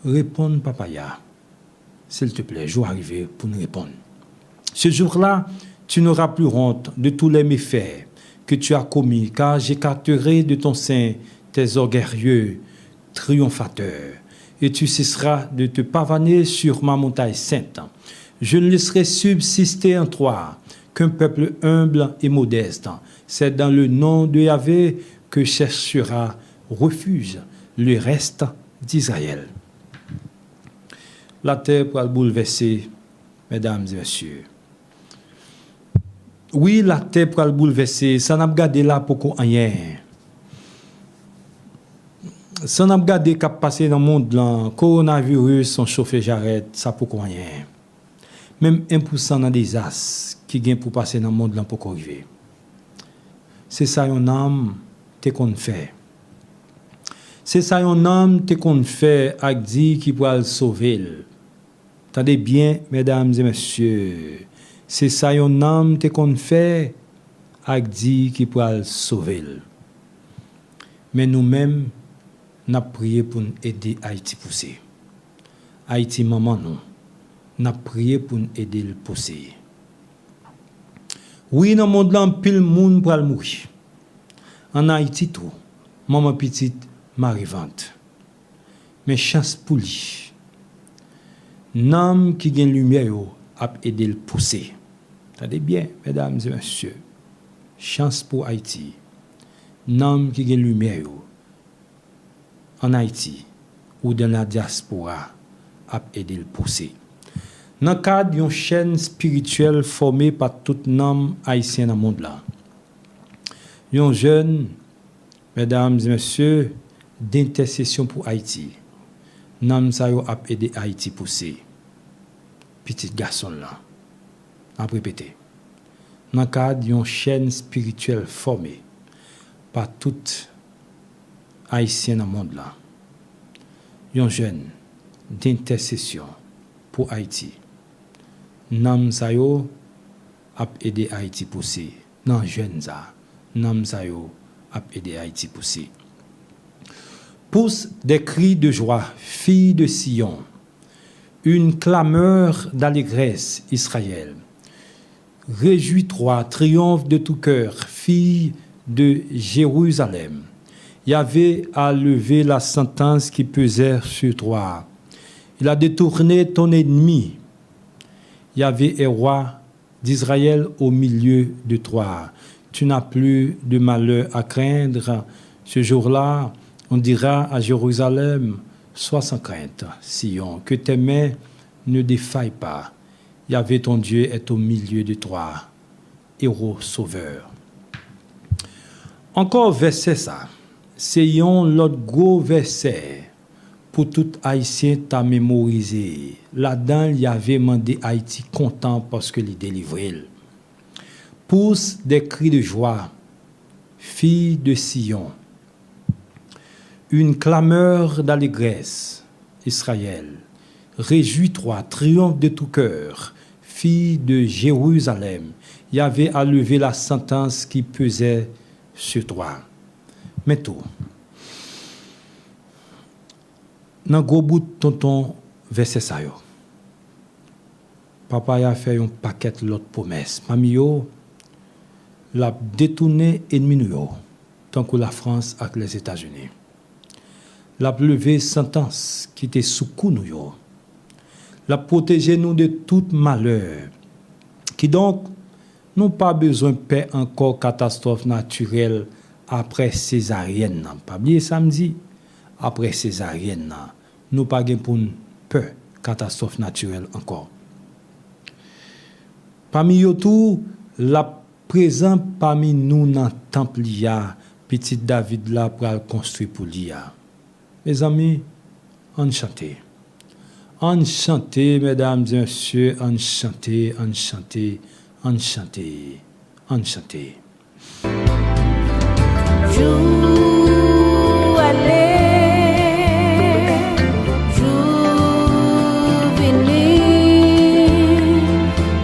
Répondre papaya. s'il te plaît, jour arrivé pour nous répondre. Ce jour-là, tu n'auras plus honte de tous les méfaits que tu as commis, car j'écarterai de ton sein tes orgueilleux triomphateurs, et tu cesseras de te pavaner sur ma montagne sainte. Je ne laisserai subsister en toi qu'un peuple humble et modeste. C'est dans le nom de Yahvé que cherchera refuge le reste d'Israël. La terre pourra bouleverser, mesdames et messieurs. Oui, la terre pourra bouleverser. Ça n'a pas gardé là pour rien. Ça n'a pas gardé qu'à passer dans le monde là. Coronavirus, son chauffeur j'arrête, ça pour rien. Même 1% dans des as qui gagne pour passer dans le monde là pour arriver. C'est ça un âme te qu'on fait. C'est ça un âme te qu'on fait avec dit qui pourra le sauver. Attendez bien, mesdames et messieurs. C'est ça un âme te qu'on fait avec dit qui pourra le sauver. Mais nous-mêmes, nous avons prié pour nous aider Haïti pousser. Haïti maman nous. Nous avons prié pour nous aider le pousser. Oui, dans le monde là, pile monde pour mourir. En Haïti tout, maman petite m'arrivante. Mais chance pour lui. Nam qui gagne lumière a aidé le pousser. Attendez bien, mesdames et messieurs. Chance pour Haïti. Nam qui gagne lumière en Haïti ou dans la diaspora a aidé le pousser. Dans le cadre d'une chaîne spirituelle formée par tout nom haïtien dans le monde là. Un jeune, mesdames et messieurs, d'intercession pour Haïti. Nam sa yo a aidé Haïti pousser. Petit garçon là. A répéter. Dans le cadre d'une chaîne spirituelle formée par tout haïtien dans le monde là. Un jeune d'intercession pour Haïti. Nam sa yo a aidé Haïti pousser. Non jeune ça. Nam sa yo a aidé Haïti pousser. Pousse des cris de joie, fille de Sion, une clameur d'allégresse, Israël. Réjouis-toi, triomphe de tout cœur, fille de Jérusalem. Yahvé a levé la sentence qui pesait sur toi. Il a détourné ton ennemi. Yahvé est roi d'Israël au milieu de toi. Tu n'as plus de malheur à craindre. Ce jour-là, on dira à Jérusalem, sois sans crainte, Sion, que tes mains ne défaillent pas. Yahvé ton Dieu est au milieu de toi, héros sauveur. Encore verset ça, c'est l'autre gros verset pour tout Haïtien t'a mémorisé. Là-dedans, il y avait demandé Haïti content parce que il délivré. Pousse des cris de joie, fille de Sion. Une clameur d'allégresse, Israël. Réjouis-toi, triomphe de tout cœur, fille de Jérusalem. Yahvé a levé la sentence qui pesait sur toi. Mais tout. Dans le gros bout de tonton, verset ça yo. Papa a fait un paquet de l'autre promesse. Mami yo, l'a détourné ennemi nous, tant que la France avec les États-Unis. L'a levé sentence qui était sous coup nous. L'a protégé nous de tout malheur. Qui donc, n'ont pas besoin de paix encore catastrophe naturelle après césarienne. Pas oublier samedi, après césarienne. Nous pas gain pour peur catastrophe naturelle encore. Parmi eux tout, la présent parmi nous dans temple lia, petit David là pour construire pour lia. Mes amis, on chante. On chante, mesdames et messieurs, on chante, on chante, on chante, on chante. Jour aller, jour venir,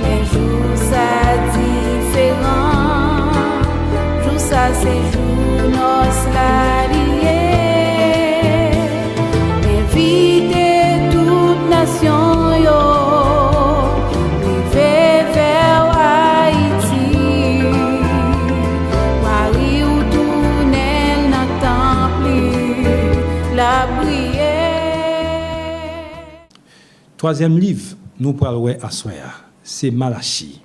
mais jour ça différent, jour ça c'est jour nos la lié, inviter toute nation yo. Troisième livre, nous parlons à soir, c'est Malachie.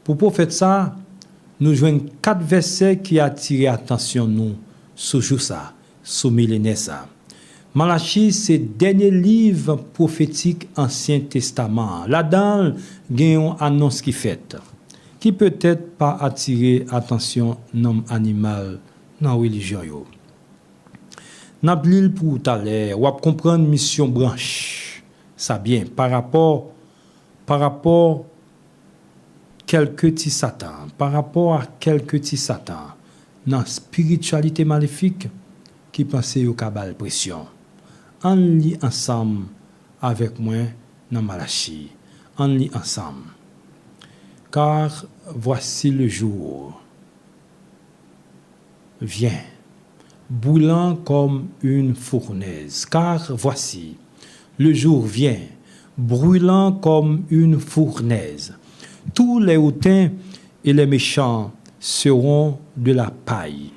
Pour prophète ça, nous jouons 4 versets qui attirent l'attention nous sur jour ça, sur millénaire ça. Malachie, c'est le dernier livre prophétique Ancien Testament. Là-dedans, il y a une annonce qui fait, qui peut-être pas attirer l'attention non animal dans la religion. N'a pas pour tout à l'heure, on va comprendre mission branche. Ça bien par rapport quelques petits satans, par rapport à quelques petits satans dans spiritualité maléfique qui pensaient au cabal pression. On lit ensemble avec moi dans Malachie. On lit ensemble. Car voici le jour vient, brûlant comme une fournaise. Car voici, le jour vient, brûlant comme une fournaise. Tous les hautains et les méchants seront de la paille.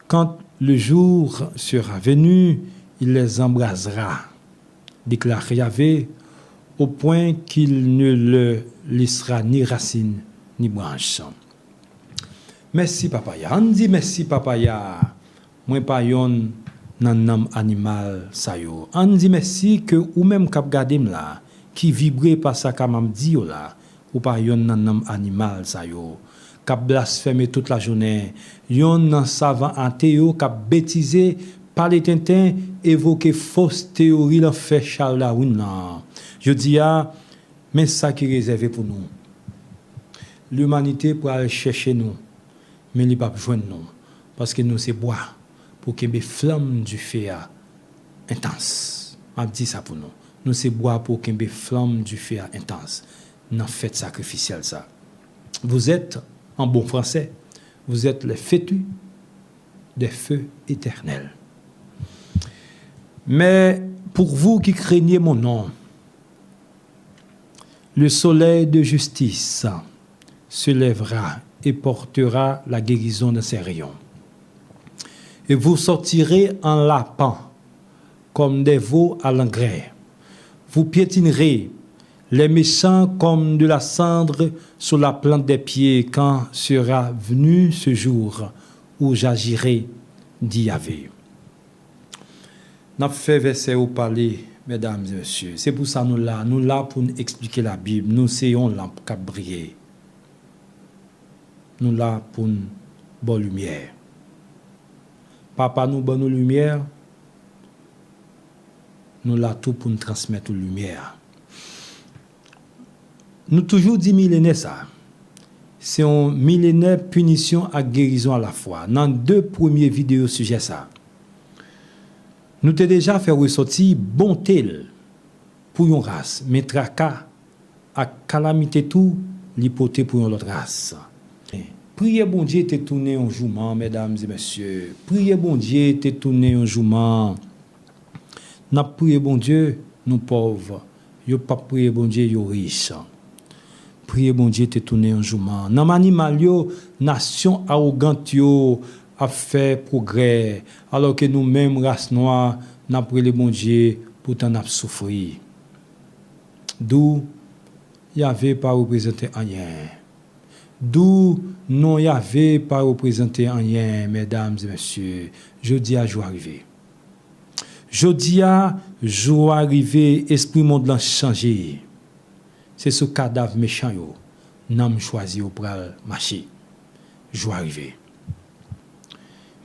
Quand le jour sera venu, il les embrasera, déclare Yahvé, au point qu'il ne le laissera ni racine ni branche. Merci papaya. On dit merci papaya. Moi pas yon nan nam animal sa yo. On dit merci que ou même k'ap gade là qui vibre par ça ka m'am di yo là ou pas yon nan nam animal sa yo. K'ap blasphémer toute la journée. Yon nan savant athéo k'ap bêtiser parler tintin évoquer fausse théorie la fait Charles Darwin là. Je dis mais ça qui est réservé pour nous. L'humanité pour aller chercher nous, mais il pas joindre nous parce que nous c'est bois pour que les flammes du feu intense. On dit ça pour nous. Nous c'est bois pour que les flammes du feu intense. Dans fête sacrificielle ça. Vous êtes en bon français, vous êtes les fétus des feux éternels. Mais pour vous qui craignez mon nom, le soleil de justice se lèvera et portera la guérison de ses rayons. Et vous sortirez en lapins comme des veaux à l'engrais. Vous piétinerez les méchants comme de la cendre sur la plante des pieds quand sera venu ce jour où j'agirai, dit Yahvé. N'a fait verset au palais, mesdames et messieurs. C'est pour ça nous là pour nous expliquer la Bible. Nous essayons là pour briller. Nous là pour une bonne lumière. Papa nous bonne lumière. Nous là tout pour nous transmettre la lumière. Nous toujours dit millénaire ça. C'est un millénaire punition et guérison à la fois. Dans 2 premières vidéos sujet ça. Nous t'ai déjà fait ressortir bonté pour une race, mais tracas à calamité tout l'hypothèse pour une autre race. Priez bon Dieu te tourner un jour, mesdames et messieurs. Priez bon Dieu te tourner un jour. N'a prié bon Dieu, nous pauvres. Yo pas prié bon Dieu, yo riches. Priez bon Dieu te tourner un jour. Dans animal yo, nation arrogante yo a fait progrès, alors que nous-mêmes, race noire, n'a prié bon Dieu, pourtant n'a souffert. D'où il y avait pas représenté rien. D'où non y avait pas représenté rien, mesdames et messieurs. Jeudi à jour arrivé. Jeudi à jour arrivé, esprit monde l'a changé. C'est ce cadavre méchant yo, n'am choisi au pral marché. Jour arrivé.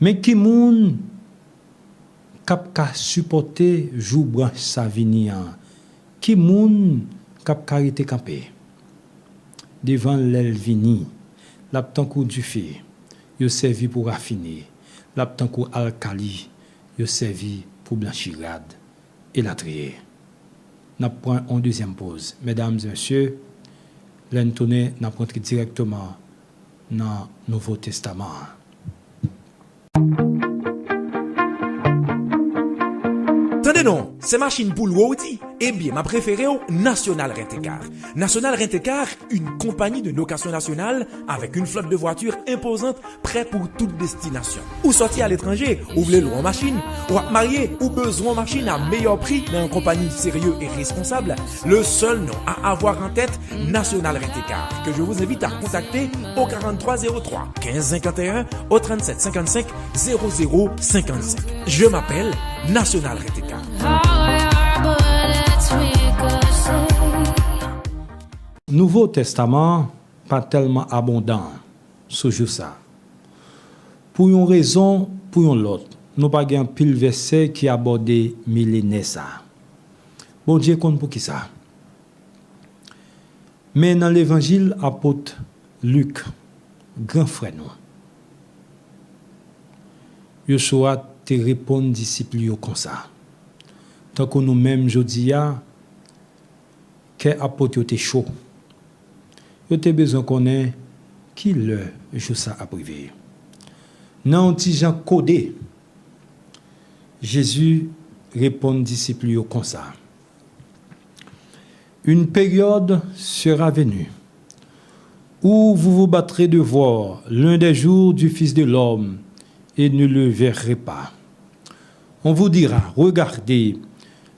Mais qui moun kap ka supporter jou branche sa vinian? Qui moun kap ka rete campé? Devant l'el vini, l'aptankou du feu, yo servi pour raffiner, l'aptankou alkali, yo servi pour blanchirade et la trier. N'a prend en deuxième pause. Mesdames et messieurs, l'entonné n'a pris directement dans le Nouveau Testament. Tendez non, c'est machine pour l'ouadi. Eh bien, ma préférée, National Rent-A-Car. National Rent-A-Car, une compagnie de location nationale avec une flotte de voitures imposante, prêt pour toute destination. Ou sortir à l'étranger, ou voulez louer en machine, ou à marier, ou besoin de machine à meilleur prix, mais en compagnie sérieuse et responsable. Le seul nom à avoir en tête, National Rent-A-Car, que je vous invite à contacter au 4303 1551 au 3755 0055. Je m'appelle National Rent-A-Car. Nouveau Testament, pas tellement abondant, sur ça. Pour une raison, pour une autre, nous pas un pile verset qui aborde millénaire ça. Bon Dieu compte pour qui ça. Mais dans l'évangile apôtre Luc, grand frère nous, Yeshua te répond disciples comme ça. Tant que nous-mêmes jodi a que apôtre était chaud. Yo te besoin connaître qui le jour ça a privé. Dans petit Jean codé, Jésus répond disciples comme ça. Une période sera venue où vous vous battrez de voir l'un des jours du Fils de l'homme et ne le verrez pas. On vous dira, regardez,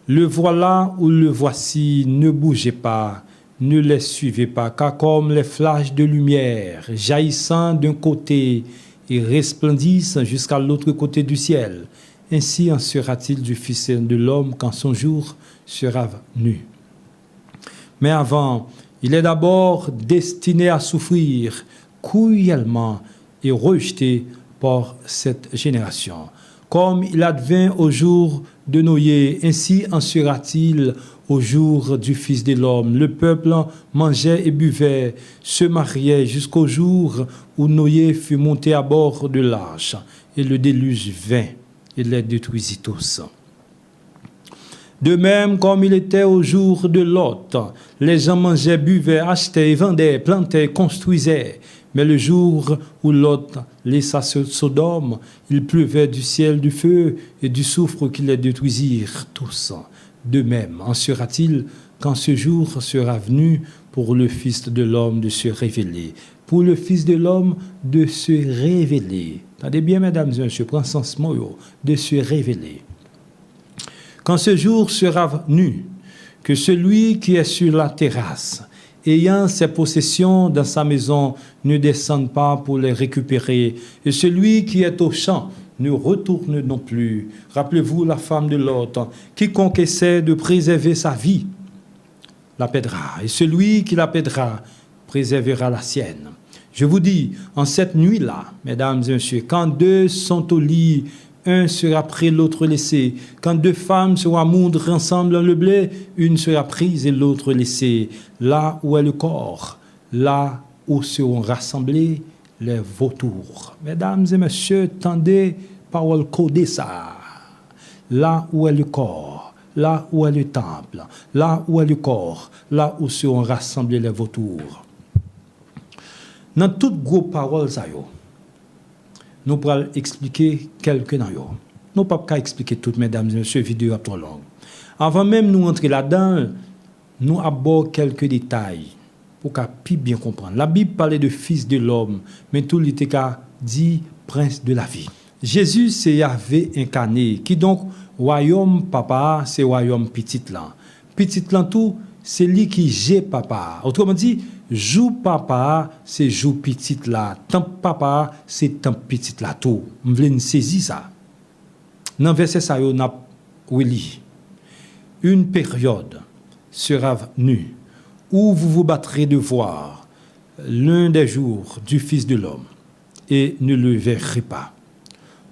le voilà ou le voici, ne bougez pas, ne les suivez pas, car comme les flashs de lumière jaillissant d'un côté et resplendissent jusqu'à l'autre côté du ciel, ainsi en sera-t-il du Fils de l'homme quand son jour sera venu. Mais avant, il est d'abord destiné à souffrir cruellement et rejeté par cette génération. Comme il advint au jour de Noé, ainsi en sera-t-il au jour du Fils de l'homme. Le peuple mangeait et buvait, se mariait jusqu'au jour où Noé fut monté à bord de l'arche, et le déluge vint et les détruisit tous. De même, comme il était au jour de Lot, les gens mangeaient, buvaient, achetaient, vendaient, plantaient, construisaient. Mais le jour où Lot laissa Sodome, il pleuvait du ciel du feu et du soufre qui les détruisirent tous. De même, en sera-t-il quand ce jour sera venu pour le Fils de l'homme de se révéler. Pour le Fils de l'homme de se révéler. Attendez bien, mesdames et messieurs, prends sens mot, de se révéler. Quand ce jour sera venu, que celui qui est sur la terrasse, ayant ses possessions dans sa maison, ne descende pas pour les récupérer, et celui qui est au champ ne retourne non plus. Rappelez-vous la femme de Lot, quiconque essaie de préserver sa vie, la perdra, et celui qui la perdra préservera la sienne. Je vous dis, en cette nuit-là, mesdames et messieurs, quand deux sont au lit, un sera pris, l'autre laissé. Quand deux femmes seront moudre ensemble dans le blé, une sera prise et l'autre laissée. Là où est le corps, là où seront rassemblés les vautours. Mesdames et messieurs, tendez parole codée ça. Là où est le corps, là où est le temple, là où est le corps, là où seront rassemblés les vautours. Dans toutes gros paroles ça yo, nous pourrons expliquer quelques dans yo. Nous pas qu'à expliquer toutes, mesdames et messieurs, vidéo est trop longue. Avant même nous entrer là-dedans, nous abordons quelques détails pour qu'à plus bien comprendre. La Bible parlait de Fils de l'homme, mais tout l'était qu'à dit Prince de la vie. Jésus c'est Yahvé incarné, qui donc royaume papa, c'est royaume petit là. Petit là tout, c'est lui qui j'ai papa. Autrement dit, jou papa, c'est jou petit là. Tant papa, c'est tant petit là tout. On veut saisir ça. Dans verset ça yo n'a oui. Une période sera venue où vous vous battrez de voir l'un des jours du Fils de l'homme et ne le verrez pas.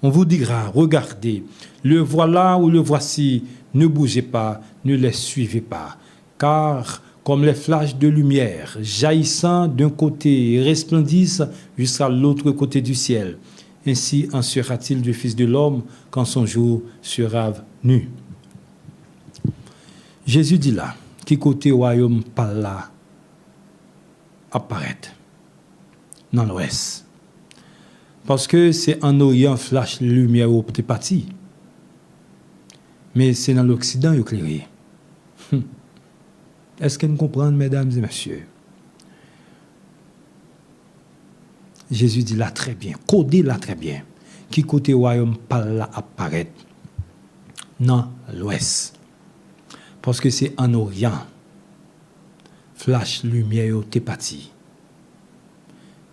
On vous dira, regardez, le voilà ou le voici, ne bougez pas, ne les suivez pas, car comme les flashs de lumière jaillissant d'un côté et resplendissent jusqu'à l'autre côté du ciel, ainsi en sera-t-il du Fils de l'homme quand son jour sera venu. Jésus dit là, qui côté royaume par là apparaît dans l'ouest. Parce que c'est en Orient flash lumière au petit parti. Mais c'est dans l'Occident éclairé. Est-ce que nous comprenons, mesdames et messieurs? Jésus dit là très bien, codé là très bien, qui côté royaume parle là apparaître dans l'ouest. Parce que c'est en Orient, flash, lumière, t'es parti.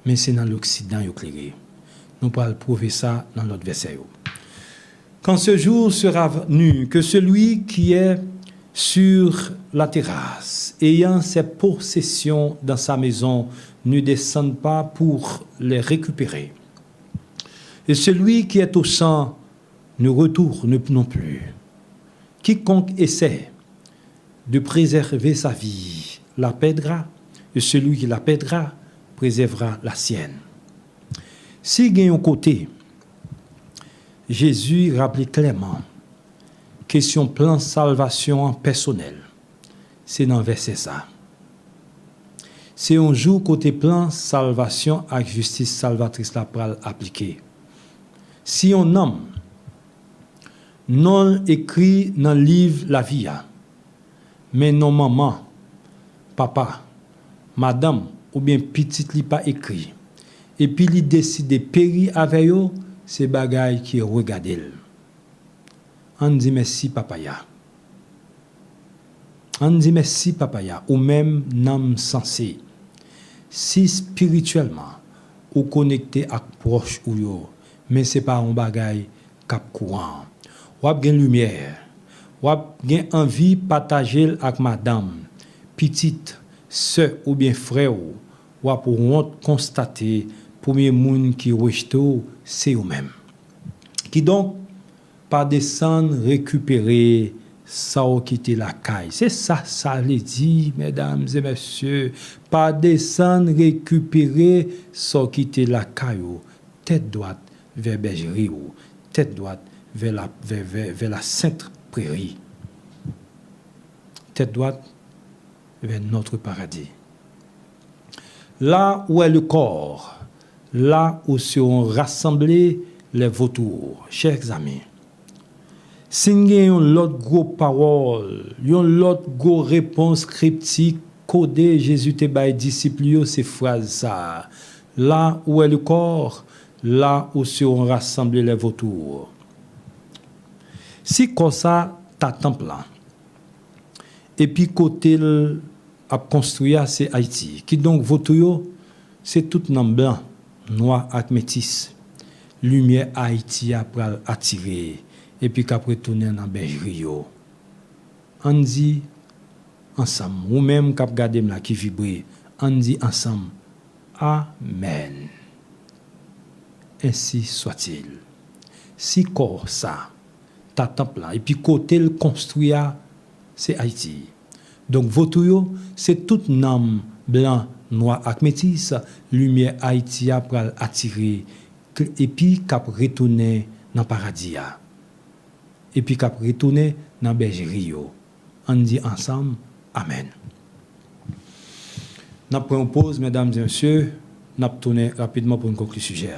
Mais c'est dans l'Occident, éclairé. Nous parlons prouver ça dans l'autre verset. Quand ce jour sera venu, que celui qui est sur la terrasse, ayant ses possessions dans sa maison, ne descende pas pour les récupérer. Et celui qui est au champ ne retourne non plus. Quiconque essaie de préserver sa vie la perdra, et celui qui la perdra préservera la sienne. Si gagne un côté, Jésus rappelait clairement question plan salvation personnel. C'est dans verset ça. C'est un jour côté plan salvation avec justice salvatrice la pral appliquée. Si un homme non écrit dans le livre la vie, mais non maman, papa, madame ou bien petite li pas écrit, et puis il décide de périr avec eux, c'est bagaille qui regarde. On dit merci papaya. On dit merci papaya, ou même n'am sensé. Si spirituellement ou connecté avec proche ou yo, mais c'est pas un bagaille cap courant. Ou a gen lumière, ou a gen envie partager avec madame, petite, sœur ou bien frère ou a pour honte constater premier monde qui rejette c'est eux même. Qui donc pas descendre récupérer ça qui était la caille. C'est ça, ça le dit, mesdames et messieurs. Pas descendre récupérer ça qui était la caille. Tête droite vers bergerie, tête droite vers la sainte prairie. Tête droite vers notre paradis. Là où est le corps, là où seront rassemblés les vautours, chers amis. Si nous avons l'autre gros parole, l'autre gros réponse cryptique, codée, Jésus te baille disciples, ces phrases ça. Là où est le corps, là où seront rassemblés les vautours. Si comme ça, ta temple là, et puis côté à construire, c'est Haïti, qui donc vautour, c'est tout en blanc, noir et métis. Lumière Haïti a attiré. Et puis qu'après tourner dans bergerie on dit ensemble ou même qu'ap garder là qui vibre on dit ensemble amen. Ainsi soit-il. Si corps ça ta temple là et puis côté le construit c'est Haïti. Donc votre c'est tout nom blanc noir ak métis lumière Haïti a attirer et puis qu'ap retourner dans paradis. Et puis qu'après retourner dans bergerie. On dit ensemble amen. Nous prenons pause, mesdames et messieurs. Nous tournons rapidement pour une conclusion sujet.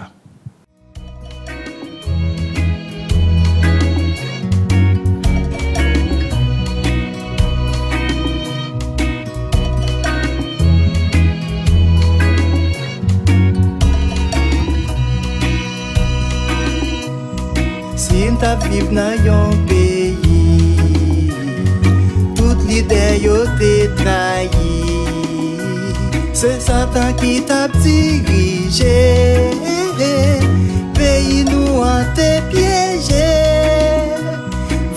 Si t'as vivre dans yon pays, toute l'idée yo t'es trahi. C'est Satan qui t'a dirigé, pays nous en t'es piégé,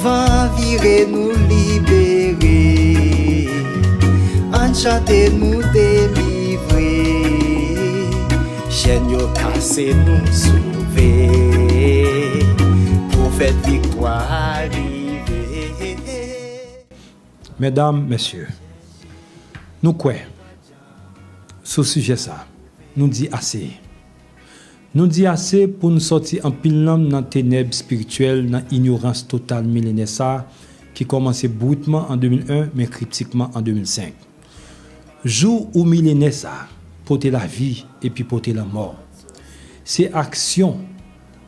va virer nous libérer, enchanter nous délivrer, chaîne yo cassé nous sauver. Faites victoire arriver. Mesdames, messieurs, nous quoi? Ce sujet ça, nous dit assez. Nous dit assez pour nous sortir en pile dans les ténèbres spirituelles, dans l'ignorance totale millénaire ça, qui commençait brutement en 2001, mais cryptiquement en 2005. Jour où millénaire ça, porter la vie et puis porter la mort. C'est action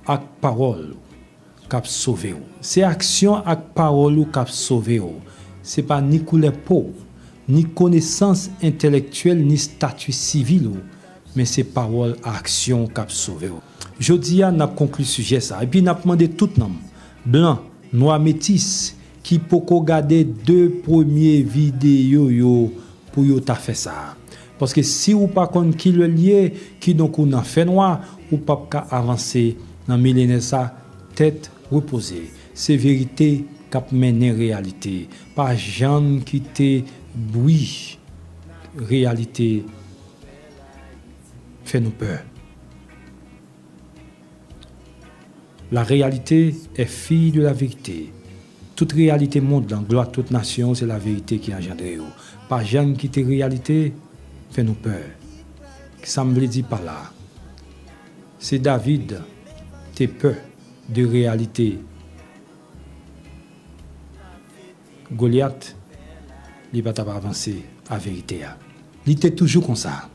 avec parole. Cap sauver. C'est action avec parole ou cap sauver. C'est pas ni couler peau, ni connaissance intellectuelle, ni statut civil, mais c'est parole à action qui a sauvé. Jodi a n'a conclu sujet ça. Et puis n'a demandé tout nom, blanc, noir, métis, qui peut regarder 2 premières vidéos yo pour yo ta fait ça. Parce que si ou pas kon qui le lié, qui donc on a fait noir, ou pas ka avancer dans millénaire ça, tête reposée. C'est vérité cap mené réalité. Pas Jean qui te bruit. Réalité fait nous peur. La réalité est fille de la vérité. Toute réalité montre dans gloire toute nation, c'est la vérité qui engendre. Pas Jean qui te réalité fait nous peur. Ça me dit par là. C'est David t'es peur de réalité. Goliath, il va pas avancer à vérité. Il était toujours comme ça.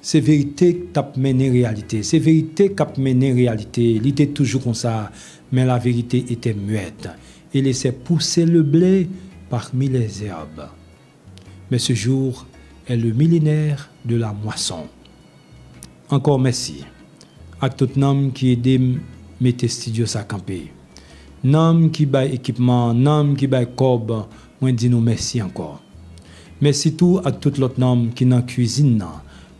C'est vérité qui a mené réalité. C'est vérité qui a mené réalité. Il était toujours comme ça. Mais la vérité était muette. Il laissait pousser le blé parmi les herbes. Mais ce jour est le millénaire de la moisson. Encore merci à tout homme qui aide mettre studio à camper. Nam qui bail équipement, nam qui bail cob, moi dis nous merci encore. Merci tout à tout l'autre homme qui dans cuisine,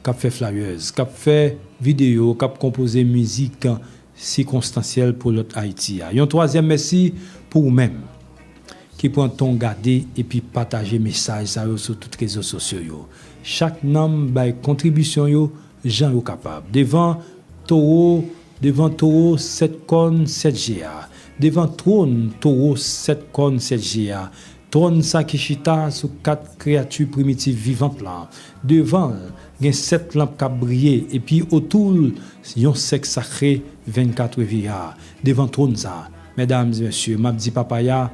qui fait flyers, qui fait vidéo, qui composé musique circonstancielle pour l'autre Haïti. Un troisième merci pour vous-même qui prend ton garder et puis partager message ça sur tous les réseaux sociaux. Chaque homme bail contribution yo, gens yo capable. Devant taureau 7 cornes 7 GA. Devant trône taureau 7 cornes 7 GA. Trône Sakishita sous 4 créatures primitives vivantes là. Devant il y a 7 lampes qui brillent et puis autour il y a un sexe sacré 24 VA. Devant trône ça. Mesdames et messieurs, m'a dit papaya,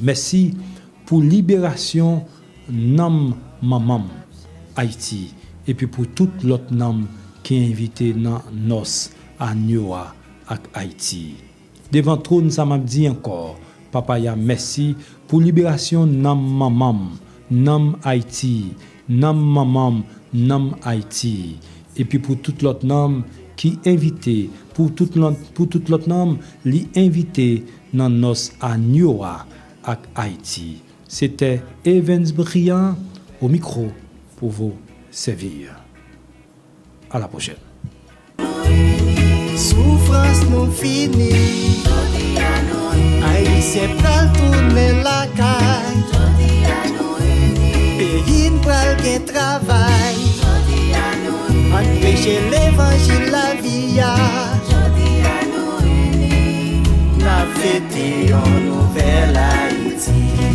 merci pour libération nam mamam Haïti et puis pour tout l'autre nam qui est invité dans nos à Nioa à Haïti. Devant trône ça m'a dit encore papaya merci pour libération nam mamam nam Haïti nam mamam nam Haïti et puis pour tout l'autre nam qui invité pour tout l'autre nom li invité dans nos à Nioa à Haïti. C'était Evans Briand au micro pour vous servir. À la prochaine. Souffrance nous finit. Haïtien pral tourner la caille. Pays pral gen travail. Empêcher l'évangile la vie. La fête en nouvelle Haïti.